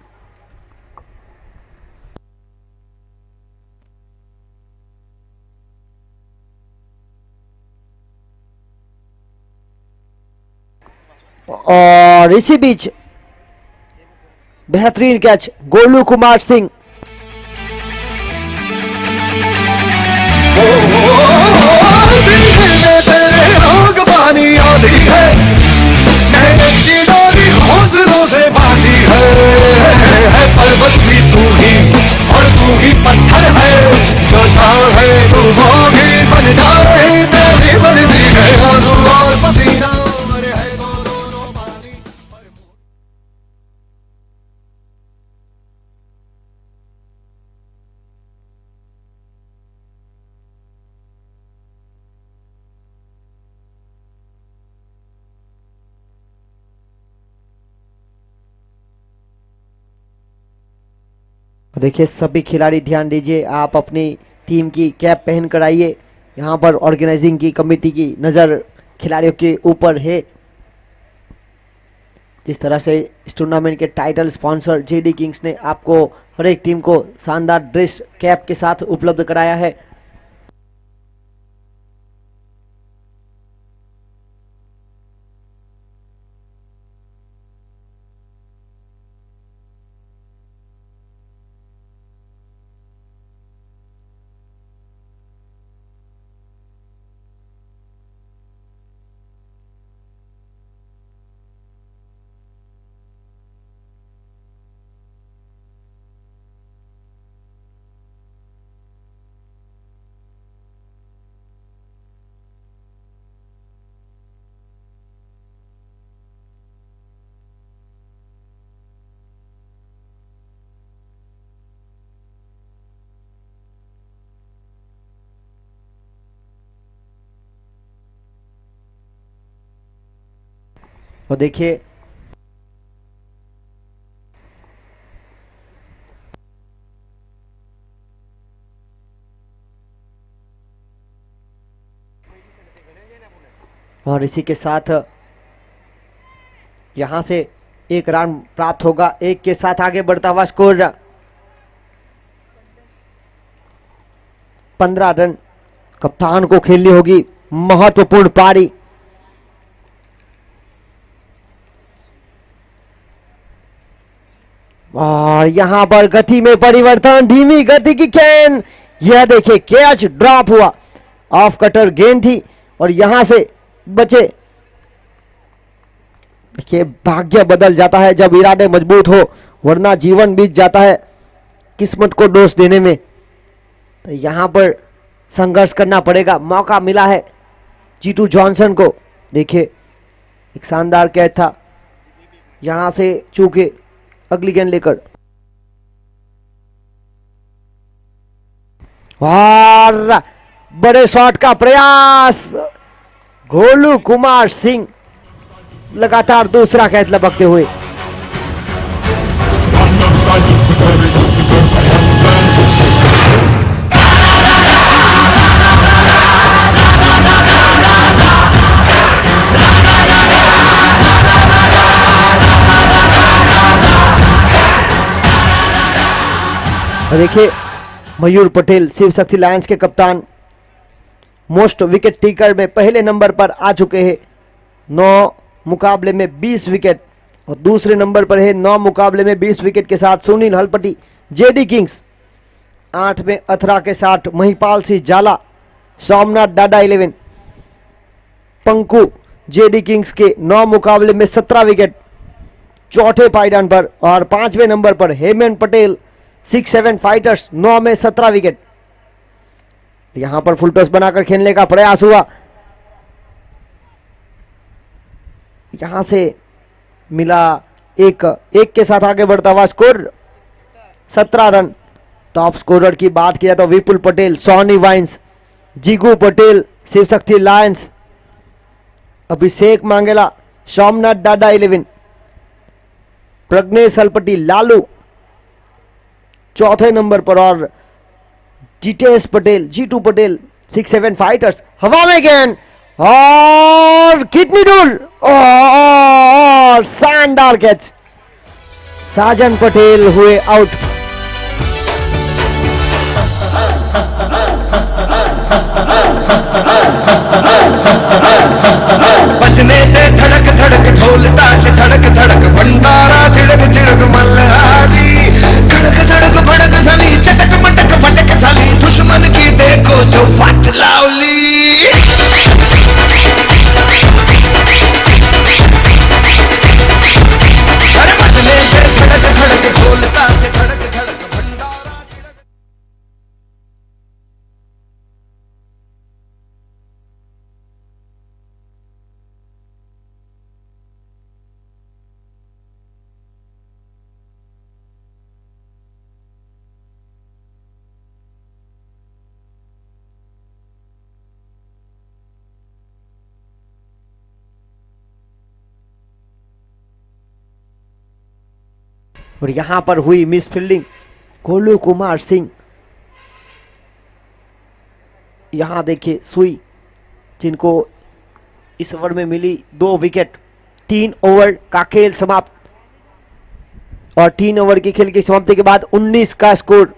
और इसी बीच बेहतरीन कैच गोलू कुमार सिंह। पानी आधी है कहने की डोरी हौसलों से बांधी है पर्वत भी तू ही और तू ही पत्थर है जो चाहे तू वो भी बन जाए तेरी मर्जी है आंसू और पसीना और है तो दोनों पानी। देखिए सभी खिलाड़ी ध्यान दीजिए, आप अपनी टीम की कैप पहन कर आइए। यहाँ पर ऑर्गेनाइजिंग की कमेटी की नज़र खिलाड़ियों के ऊपर है। जिस तरह से इस टूर्नामेंट के टाइटल स्पॉन्सर जेडी किंग्स ने आपको हर एक टीम को शानदार ड्रेस कैप के साथ उपलब्ध कराया है। और देखिए और इसी के साथ यहां से एक रन प्राप्त होगा। एक के साथ आगे बढ़ता हुआ स्कोर 15 रन। कप्तान को खेलनी होगी महत्वपूर्ण पारी। और यहां पर गति में परिवर्तन, धीमी गति की गेंद, यह देखिए कैच ड्रॉप हुआ, ऑफ कटर गेंद थी और यहां से बचे। देखिए भाग्य बदल जाता है जब इरादे मजबूत हो, वरना जीवन बीत जाता है किस्मत को दोष देने में। तो यहां पर संघर्ष करना पड़ेगा। मौका मिला है जीतू जॉनसन को। देखिए एक शानदार कैच था, यहां से चूके अगली गेंद लेकर और बड़े शॉट का प्रयास। गोलू कुमार सिंह लगातार दूसरा कैच लपकते हुए। देखिए मयूर पटेल शिव शक्ति लायंस के कप्तान मोस्ट विकेट टेकर में पहले नंबर पर आ चुके हैं। 9 मुकाबले में 20 विकेट और दूसरे नंबर पर है 9 मुकाबले में 20 विकेट के साथ सुनील हलपति जेडी किंग्स। 8 में अथरा के साथ महिपाल सिंह जाला, सोमनाथ डाडा 11। पंकु जेडी किंग्स के 9 मुकाबले में 17 विकेट चौथे पायदान पर। और 5वें नंबर पर हेमंत पटेल 6-7 फाइटर्स 9 में 17 विकेट। यहां पर फुल टॉस बनाकर खेलने का प्रयास हुआ, यहां से मिला एक के साथ आगे बढ़ता हुआ स्कोर 17 रन। टॉप स्कोरर की बात किया तो विपुल पटेल, सोनी वाइन्स, जीगू पटेल शिव शक्ति लायंस, अभिषेक मांगेला, सोमनाथ डाडा 11, प्रज्ञेश हलपति लालू चौथे नंबर पर और जितेश पटेल जीतू पटेल 6-7 फाइटर्स। हवा में गेंद और कितनी दूर और शानदार कैच। साजन पटेल हुए आउट। बजने दे धड़क धड़क ढोल ताश धड़क धड़क भंडारा चिड़क चिड़क मल्हारी धड़क धड़क भड़क साली चटक मटक फटक साली दुश्मन की देखो जो फट लावली अरे बदले से धड़क धड़क ढोल ताश धड़क धड़क भंडारा चिड़क और यहां पर हुई मिस फील्डिंग गोलू कुमार सिंह। यहां देखिए सुई जिनको इस ओवर में मिली 2 विकेट। 3 ओवर का खेल समाप्त और 3 ओवर की खेल की समाप्ति के बाद 19 का स्कोर।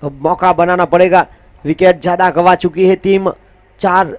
अब मौका बनाना पड़ेगा, विकेट ज्यादा गवा चुकी है टीम। 4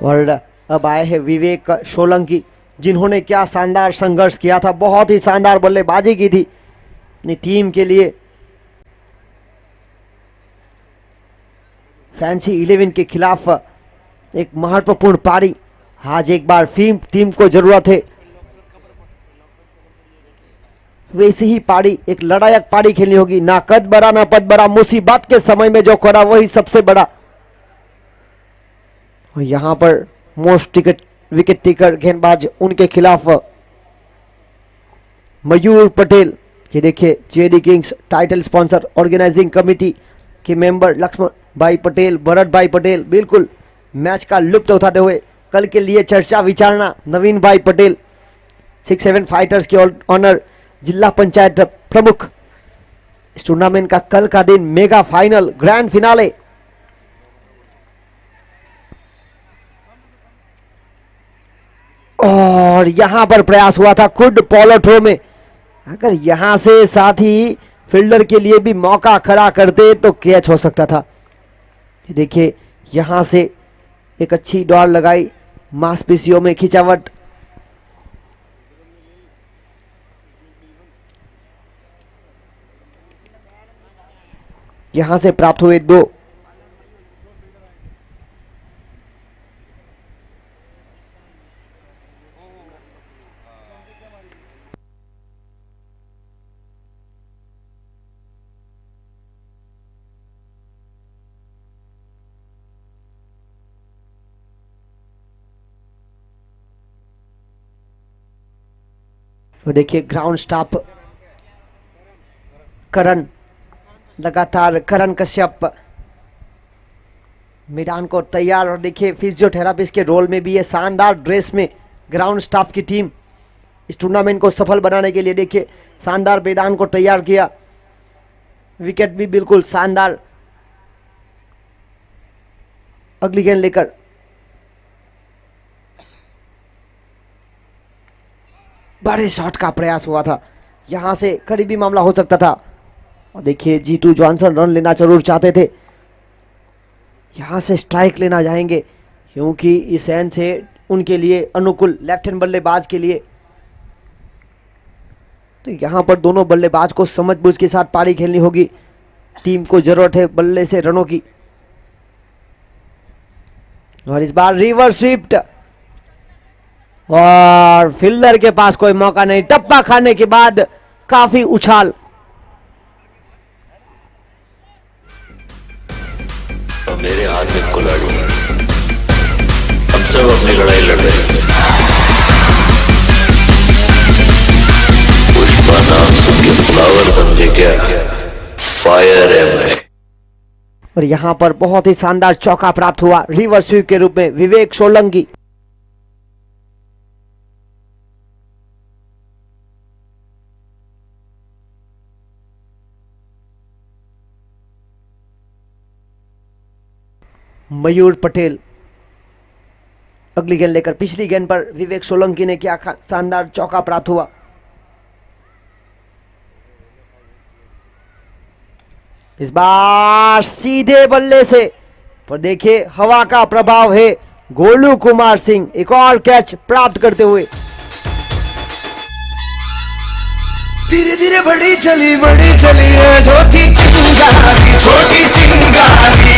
और अब आए हैं विवेक सोलंकी जिन्होंने क्या शानदार संघर्ष किया था, बहुत ही शानदार बल्लेबाजी की थी अपनी टीम के लिए। फैंसी 11 के खिलाफ एक महत्वपूर्ण पारी। आज एक बार टीम को जरूरत है वैसी ही पारी, एक लड़ायक पारी खेलनी होगी। ना कद बड़ा ना पद बड़ा, मुसीबत के समय में जो खड़ा वही सबसे बड़ा। और यहां पर मोस्ट विकेट टेकर गेंदबाज उनके खिलाफ मयूर पटेल। ये देखिए JD kings title sponsor organising committee के मेंबर लक्ष्मण भाई पटेल, भरत भाई पटेल बिल्कुल मैच का लुत्फ उठाते हुए कल के लिए चर्चा विचारना। नवीन भाई पटेल 6-7 फाइटर्स के ऑनर, जिला पंचायत प्रमुख। इस टूर्नामेंट का कल का दिन मेगा फाइनल ग्रैंड फिनाले। और यहां पर प्रयास हुआ था खुद पॉलो थ्रो में, अगर यहां से साथ ही फील्डर के लिए भी मौका खड़ा करते तो कैच हो सकता था। ये देखिए यहां से एक अच्छी दौड़ लगाई, मांसपेशियों में खिंचावट। यहां से प्राप्त हुए 2। तो देखिए ग्राउंड स्टाफ करण, लगातार करण कश्यप मैदान को तैयार। और देखिए फिजियोथेरापिस्ट के रोल में भी ये शानदार ड्रेस में ग्राउंड स्टाफ की टीम इस टूर्नामेंट को सफल बनाने के लिए देखिए शानदार मैदान को तैयार किया। विकेट भी बिल्कुल शानदार। अगली गेंद लेकर बड़े शॉट का प्रयास हुआ था, यहां से करीबी मामला हो सकता था। और देखिए जीतू जॉनसन रन लेना जरूर चाहते थे, यहां से स्ट्राइक लेना चाहेंगे क्योंकि इस एंड से उनके लिए अनुकूल लेफ्ट हैंड बल्लेबाज के लिए। तो यहां पर दोनों बल्लेबाज को समझबूझ के साथ पारी खेलनी होगी, टीम को जरूरत है बल्ले से रनों की। और इस बार रिवर्स स्वीप्ट और फील्डर के पास कोई मौका नहीं, टप्पा खाने के बाद काफी उछाल। और मेरे हाथ में कुल्हाड़ी है, हम सब अपनी लड़ाई लड़ रहे हैं। पुष्पा नाम सुन के फ्लावर समझे क्या, फायर है मैं। और यहां पर बहुत ही शानदार चौका प्राप्त हुआ रिवर्स स्वीप के रूप में विवेक सोलंकी। मयूर पटेल अगली गेंद लेकर, पिछली गेंद पर विवेक सोलंकी ने क्या शानदार चौका प्राप्त हुआ। इस बार सीधे बल्ले से, पर देखिए हवा का प्रभाव है, गोलू कुमार सिंह एक और कैच प्राप्त करते हुए। धीरे धीरे बड़ी चली है जो थी चिंगारी, छोटी चिंगारी,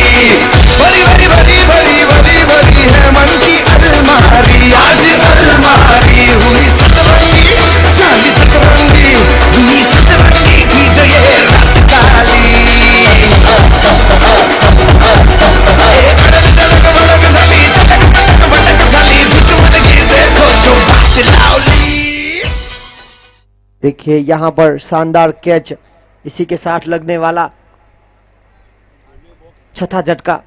बड़ी बड़ी बड़ी बड़ी बड़ी बड़ी है मन की अलमारी। आज अलमारी हुई सतरंगी, चाली सतरंगी हुई सतरंगी की जय रात काली। देखिए यहां पर शानदार कैच, इसी के साथ लगने वाला छठा झटका।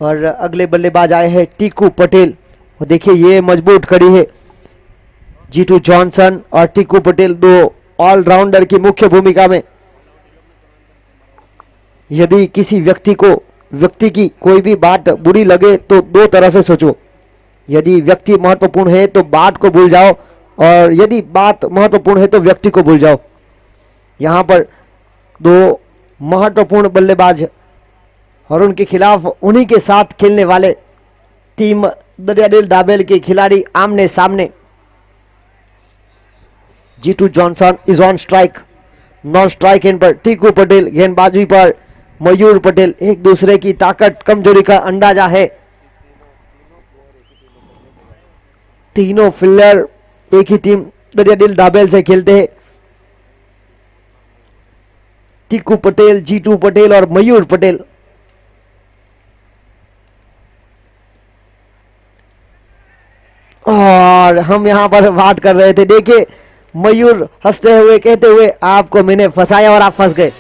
और अगले बल्लेबाज आए हैं टीकू पटेल, और देखिए ये मजबूत खड़ी है। जीतू जॉनसन और टीकू पटेल दो ऑलराउंडर की मुख्य भूमिका में। यदि किसी व्यक्ति की कोई भी बात बुरी लगे तो दो तरह से सोचो, यदि व्यक्ति महत्वपूर्ण है तो बात को भूल जाओ, और यदि बात महत्वपूर्ण है तो व्यक्ति को भूल जाओ। यहां पर दो महत्वपूर्ण बल्लेबाज और उनके खिलाफ उन्हीं के साथ खेलने वाले टीम दरियादिल डाबेल के खिलाड़ी आमने सामने। Jeetu Johnson is on strike, non strike end पर टीकू पटेल गेंदबाजी पर मयूर पटेल। एक दूसरे की ताकत कमजोरी का अंदाजा है। तीनों फील्डर एक ही टीम दरियादिल डाबेल से खेलते हैं। टीकू पटेल, जीतू पटेल और मयूर पटेल। और हम यहां पर बात कर रहे थे, देखिए मयूर हंसते हुए कहते हुए, आपको मैंने फंसाया और आप फंस गए।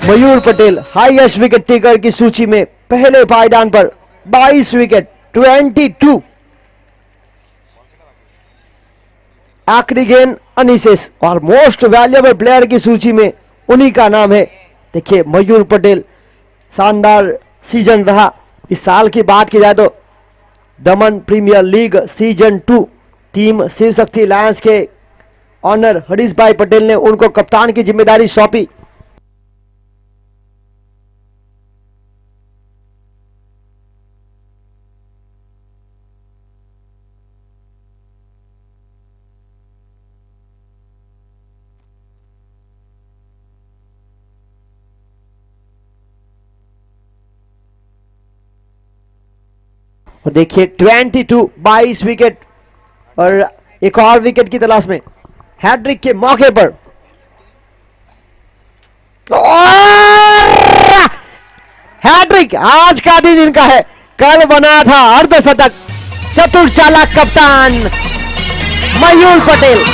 मयूर पटेल हाईएस्ट विकेट टेकर की सूची में पहले पायदान पर 22 विकेट 22। आखिरी गेंद अनिशेष और मोस्ट वैल्यूएबल प्लेयर की सूची में उन्हीं का नाम है। देखिए मयूर पटेल, शानदार सीजन रहा। इस साल की बात की जाए तो Daman premier league season 2 team Shiv Shakti lions के ऑनर हरीश भाई पटेल ने उनको कप्तान की जिम्मेदारी सौंपी। और देखिए 22 विकेट और एक और विकेट की तलाश में हैट्रिक के मौके पर हैट्रिक आज का दिन इनका है। कल बना था अर्धशतक, चतुर चालाक कप्तान मयूर पटेल।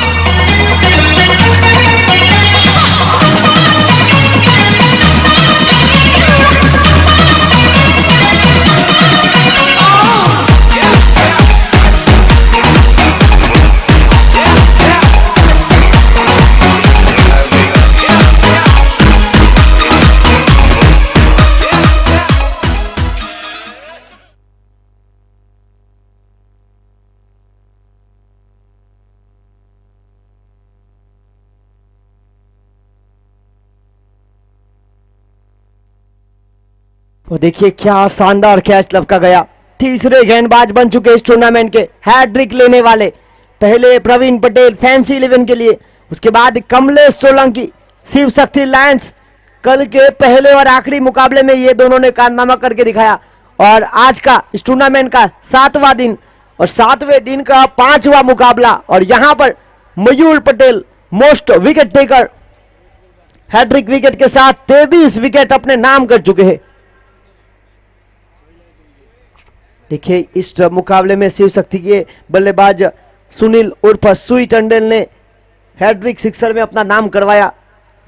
तो देखिए क्या शानदार कैच लपका गया। तीसरे गेंदबाज बन चुके इस टूर्नामेंट के हैट्रिक लेने वाले। पहले प्रवीण पटेल फैंसी 11 के लिए, उसके बाद कमलेश सोलंकी शिव शक्ति लायंस कल के पहले और आखिरी मुकाबले में ये दोनों ने कारनामा करके दिखाया और आज का इस टूर्नामेंट का 7वां दिन और 7वें दिन का 5वां मुकाबला और यहां पर Mayur Patel most wicket taker hattrick wicket के साथ 23 विकेट अपने नाम कर चुके हैं। देखिए इस मुकाबले में शिव शक्ति के बल्लेबाज सुनील उर्फ सुई टंडन ने हैट्रिक सिक्सर में अपना नाम करवाया।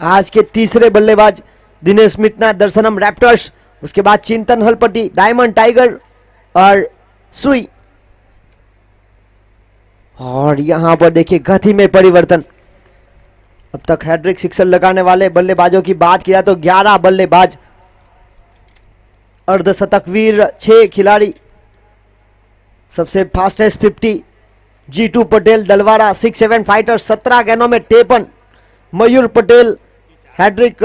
आज के तीसरे बल्लेबाज दिनेश मितना दर्शनम रैप्टर्स, उसके बाद चिंतन हलपति डायमंड टाइगर और सुई। और यहां पर देखिए गति में परिवर्तन। अब तक हैट्रिक सिक्सर लगाने वाले बल्लेबाजों की बात किया तो 11 बल्लेबाज, अर्धशतकवीर 6 खिलाड़ी, सबसे फास्टेस्ट 50 जीतू पटेल दलवाड़ा 6-7 फाइटर 17 गेंदों में 53। मयूर पटेल हैट्रिक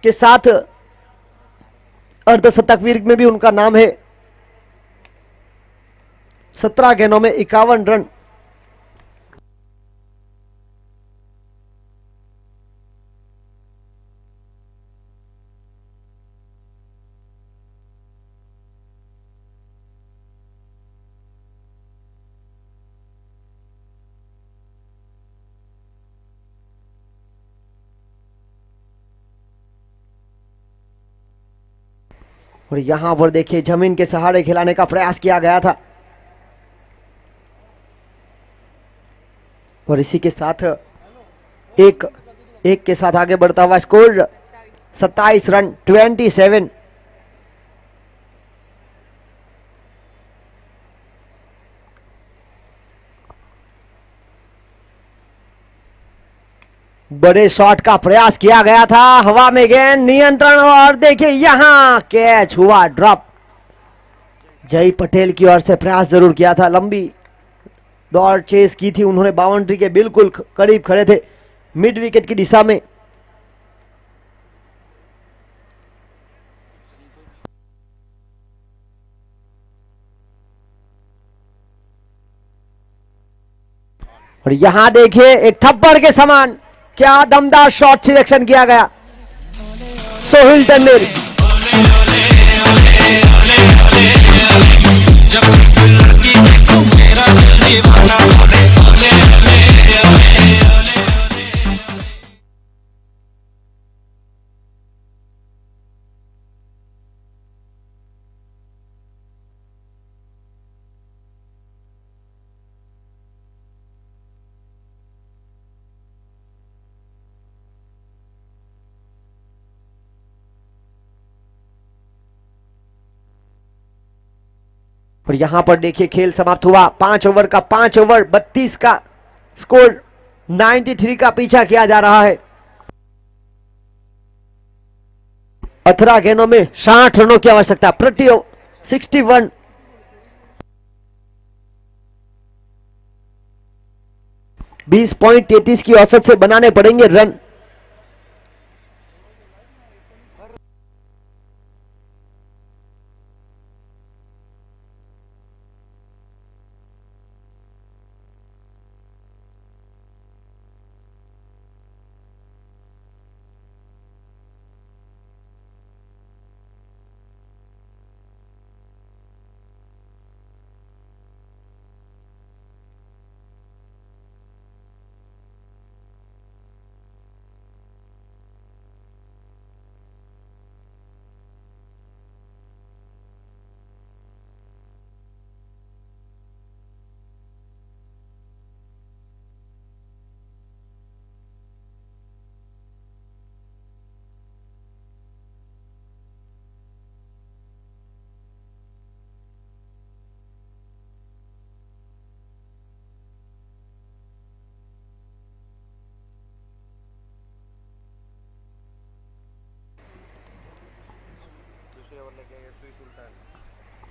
के साथ अर्धशतकवीर में भी उनका नाम है, 17 गेंदों में 51 रन। और यहां पर देखिए जमीन के सहारे खिलाने का प्रयास किया गया था और इसी के साथ एक के साथ आगे बढ़ता हुआ स्कोर 27 रन 27। बड़े शॉट का प्रयास किया गया था, हवा में गेंद नियंत्रण और देखिए यहां कैच हुआ ड्रॉप। जय पटेल की ओर से प्रयास जरूर किया था, लंबी दौड़ चेस की थी उन्होंने, बाउंड्री के बिल्कुल करीब खड़े थे मिड विकेट की दिशा में। और यहां देखिए एक थप्पड़ के समान क्या दमदार शॉट सिलेक्शन किया गया सोहिल टंडन। और यहां पर देखिए खेल समाप्त हुआ, 5 ओवर का 5 ओवर 32 का स्कोर, 93 का पीछा किया जा रहा है। 18 गेंदों में 60 रनों की आवश्यकता, प्रति 61। .33 की औसत से बनाने पड़ेंगे रन।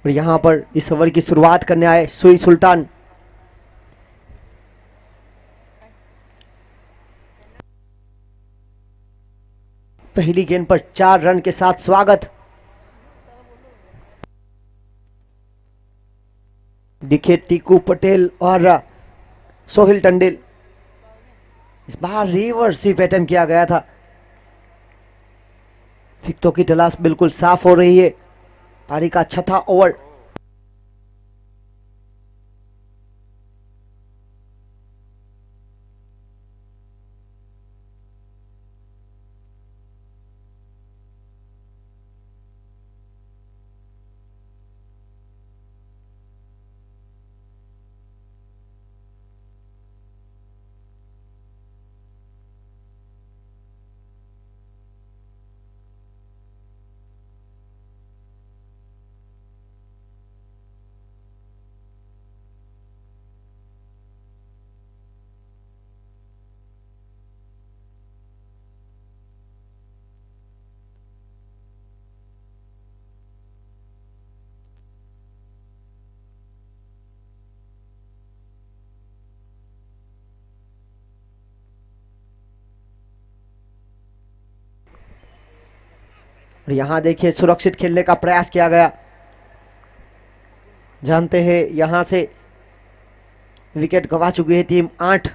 और यहां पर इस ओवर की शुरुआत करने आए सुई सुल्तान। पहली गेंद पर 4 रन के साथ स्वागत। दिखे टीकू पटेल और सोहिल टंडन। इस बार रिवर्स स्वीप अटेम्प्ट किया गया था। फिक्तों की तलाश बिल्कुल साफ हो रही है। पारी का छठा ओवर। और यहां देखिए सुरक्षित खेलने का प्रयास किया गया। जानते हैं यहां से विकेट गंवा चुकी है टीम। 8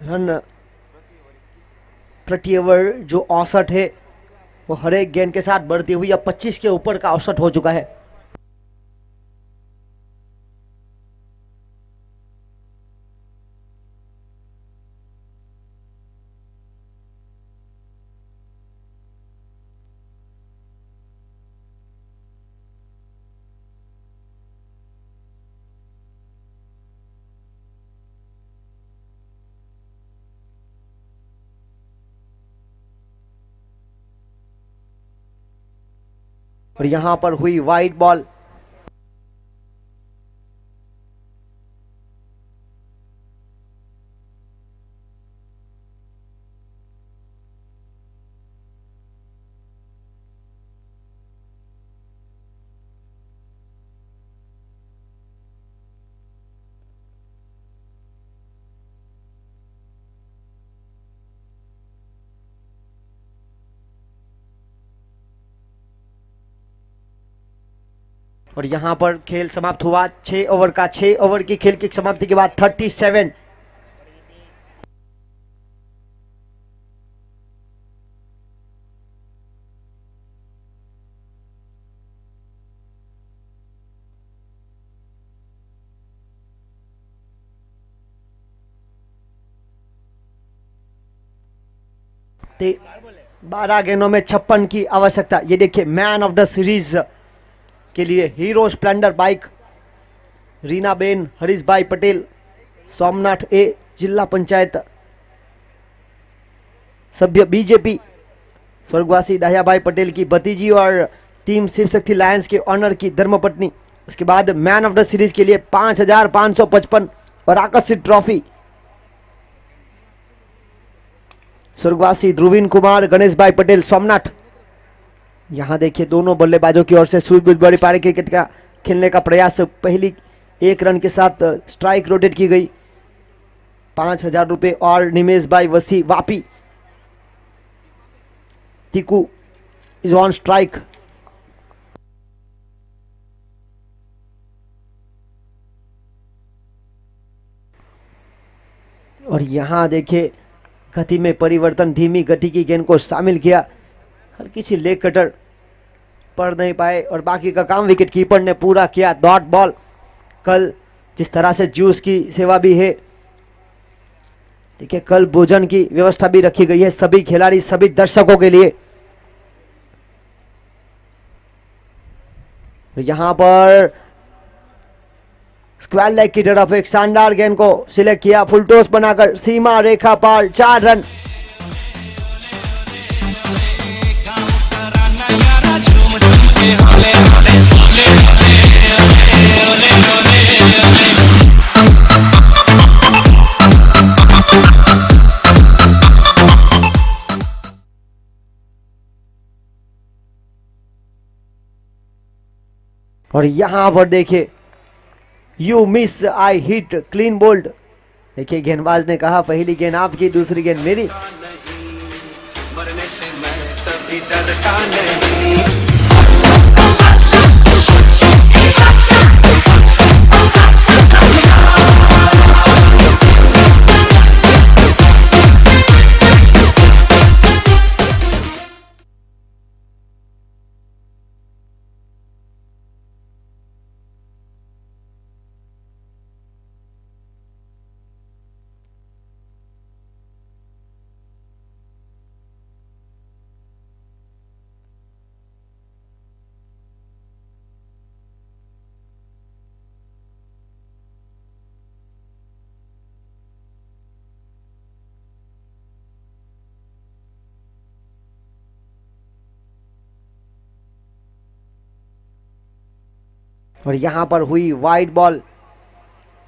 रन प्रति ओवर जो औसत है वो हर एक गेंद के साथ बढ़ती हुई अब 25 के ऊपर का औसत हो चुका है। और यहां पर हुई वाइड बॉल। और यहां पर खेल समाप्त हुआ 6 ओवर का। 6 ओवर की खेल की समाप्ति के बाद 37। ते 12 गेंदों में 56 की आवश्यकता। ये देखिए मैन ऑफ द सीरीज के लिए hero Splendor bike Reena Ben Harish भाई पटेल सोमनाथ ए जिला पंचायत सभ्य बीजेपी स्वर्गवासी दया भाई पटेल की भतीजी और टीम शिव शक्ति लायंस के ऑनर की धर्मपत्नी। उसके बाद मैन ऑफ द सीरीज के लिए 5555 और आकर्षित ट्रॉफी स्वर्गवासी ध्रुवीन कुमार गणेश भाई पटेल सोमनाथ। यहां देखिए दोनों बल्लेबाजों की ओर से सूझबूझ बड़ी पारी क्रिकेट का खेलने का प्रयास। पहली 1 रन के साथ स्ट्राइक रोटेट की गई। 5000 रुपए और निमेश भाई वसी वापी टिकू इज ऑन स्ट्राइक। और यहां देखिए गति में परिवर्तन, धीमी गति की गेंद को शामिल किया। हल्की सी लेग कटर पढ़ नहीं पाए और बाकी का काम विकेट कीपर ने पूरा किया। Dot ball. कल जिस तरह से जूस की सेवा भी है, देखिए कल भोजन की व्यवस्था भी रखी गई है सभी खिलाड़ी सभी दर्शकों के लिए। यहां पर स्क्वायर लेग की तरफ एक शानदार गेंद को सिलेक्ट किया, फुल टॉस बनाकर सीमा रेखा पार 4 रन। और यहां पर देखिए you miss I hit clean bowled. देखिए गेंदबाज ने कहा पहली गेंद आपकी दूसरी गेंद मेरी। मरने से मैं तभी डरता नहीं। और यहां पर हुई वाइड बॉल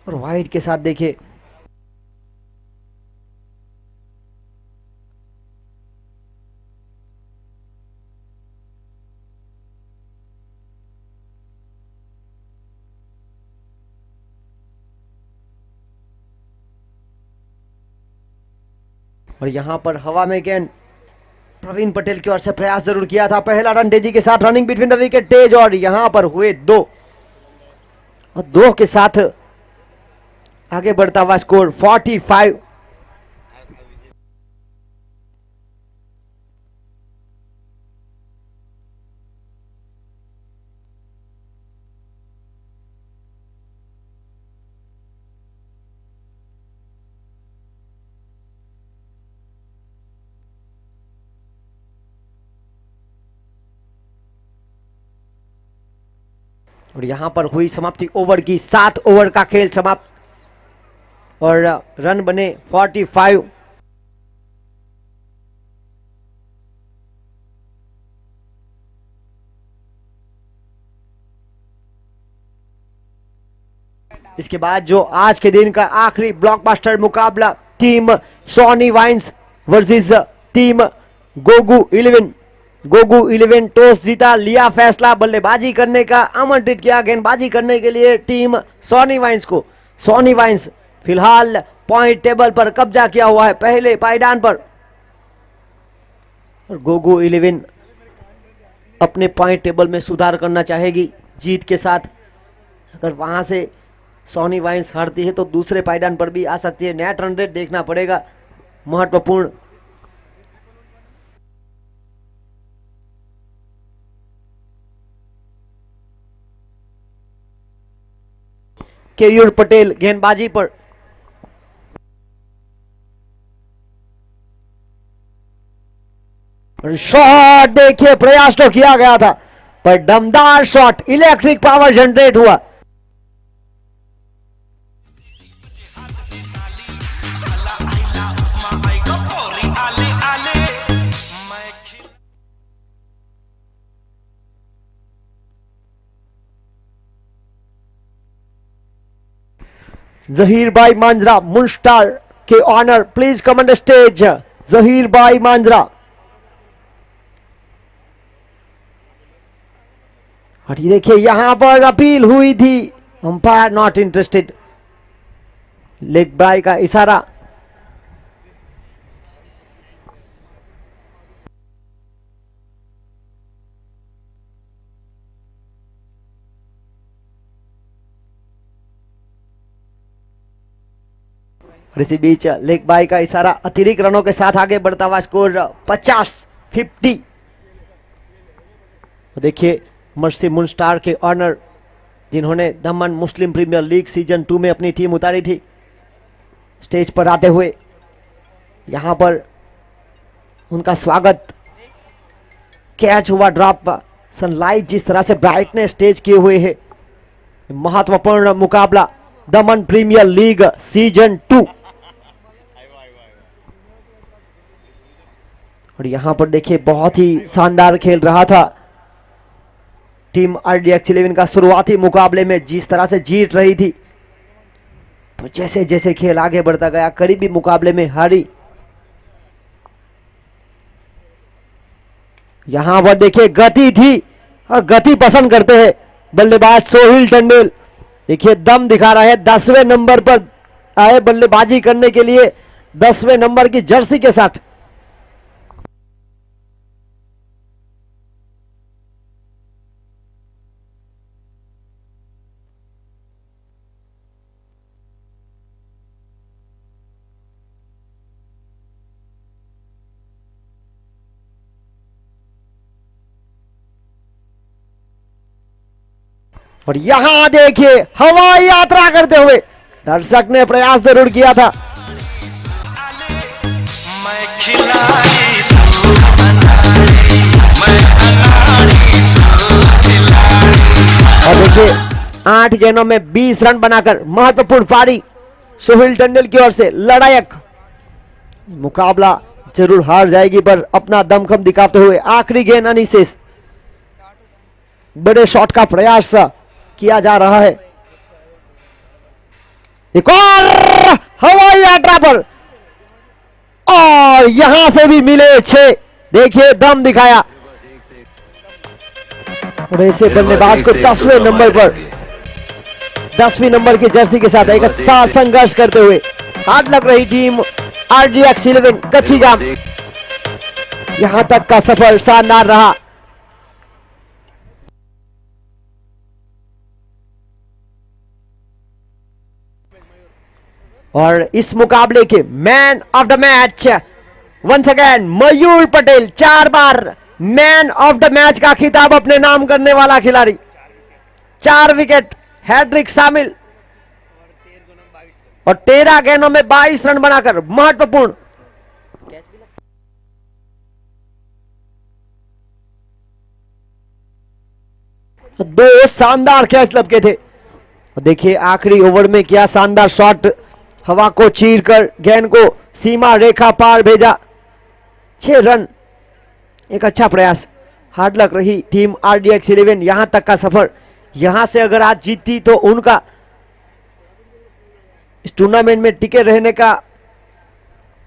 और वाइड के साथ देखिए और यहां पर हवा में गेंद प्रवीण पटेल की ओर से प्रयास जरूर किया था। पहला रन तेजी के साथ रनिंग बिटवीन द विकेट तेज और यहां पर हुए 2 और 2 के साथ आगे बढ़ता हुआ स्कोर 45। और यहां पर हुई समाप्ति ओवर की। 7 ओवर का खेल समाप्त और रन बने 45। इसके बाद जो आज के दिन का आखिरी ब्लॉकबस्टर मुकाबला team Sony vines versus team Gogu 11। गोगू 11 टॉस जीता, लिया फैसला बल्लेबाजी करने का, आमंत्रित किया गेंदबाजी करने के लिए टीम सोनी वाइन्स को। सोनी वाइन्स फिलहाल पॉइंट टेबल पर कब्जा किया हुआ है पहले पायदान पर और गोगू 11 अपने पॉइंट टेबल में सुधार करना चाहेगी जीत के साथ। अगर वहां से सोनी वाइन्स हारती है तो दूसरे पायदान पर भी आ सकती है। नेट रन रेट देखना पड़ेगा, महत्वपूर्ण। केयूर पटेल गेंदबाजी पर शॉट देखिए, प्रयास तो किया गया था पर दमदार शॉट, इलेक्ट्रिक पावर जनरेट हुआ। जहीर भाई मांजरा मुनस्टार के owner, please come on the stage. Zaheer भाई मांजरा। और ये देखिए यहां पर अपील हुई थी, umpire not interested, leg bye का इशारा। और इसी बीच लेग बाय का इशारा, अतिरिक्त रनों के साथ आगे बढ़ता हुआ स्कोर 50-50। देखिए मर्सी मुनस्टार के ऑनर जिन्होंने दमन मुस्लिम प्रीमियर लीग सीजन 2 में अपनी टीम उतारी थी, स्टेज पर आते हुए यहां पर उनका स्वागत। कैच हुआ ड्रॉप, सनलाइट जिस तरह से ब्राइटनेस स्टेज किए हुए है। महत्वपूर्ण मुकाबला दमन प्रीमियर लीग सीजन 2। और यहां पर देखिए बहुत ही शानदार खेल रहा था टीम RDX 11 का। शुरुआती मुकाबले में जिस तरह से जीत रही थी, तो जैसे जैसे खेल आगे बढ़ता गया करीबी मुकाबले में हारी। यहां पर देखिए गति थी और गति पसंद करते हैं बल्लेबाज सोहिल टंडेल। देखिए दम दिखा रहा है, 10वें नंबर पर आए बल्लेबाजी करने के लिए, 10वें नंबर की जर्सी के साथ। और यहां देखिए हवाई यात्रा करते हुए दर्शक ने प्रयास जरूर किया था। और देखिए 8 गेंदों में 20 रन बनाकर महत्वपूर्ण पारी सोहिल टंडेल की ओर से। लड़ायक मुकाबला जरूर हार जाएगी पर अपना दमखम दिखाते हुए आखिरी गेंद अनिशेष बड़े शॉट का प्रयास किया जा रहा है। एक और हवाई यात्रा पर, और यहां से भी मिले 6। देखिए दम दिखाया, और ऐसे बल्लेबाज को 10वें नंबर पर, 10वीं नंबर की जर्सी के साथ एक अच्छा संघर्ष करते हुए हाथ लग रही टीम RGX 11 कच्चीगाम। यहां तक का सफर शानदार रहा। और इस मुकाबले के man of the match once again Mayur Patel, 4 बार मैन ऑफ द मैच का खिताब अपने नाम करने वाला खिलाड़ी। 4 विकेट, हैट्रिक शामिल और 13 गेंदों में 22 रन बनाकर महत्वपूर्ण। दो शानदार कैच लपके थे। देखिए आखिरी ओवर में क्या शानदार शॉट, हवा को चीरकर गेंद को सीमा रेखा पार भेजा। 6 रन, एक अच्छा प्रयास। हार्ड लग रही टीम RGX 11। यहां तक का सफर, यहां से अगर आज जीती तो उनका इस टूर्नामेंट में टिके रहने का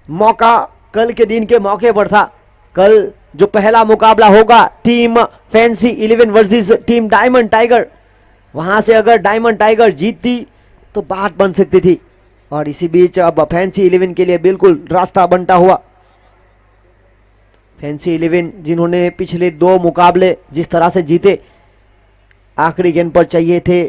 मौका कल के दिन के मौके पर था। कल जो पहला मुकाबला होगा team fancy 11 versus team diamond tiger, वहां से अगर डायमंड टाइगर जीतती तो बात बन सकती थी। और इसी बीच अब फैंसी 11 के लिए बिल्कुल रास्ता बनता हुआ। फैंसी 11 जिन्होंने पिछले 2 मुकाबले जिस तरह से जीते, आखिरी गेंद पर चाहिए थे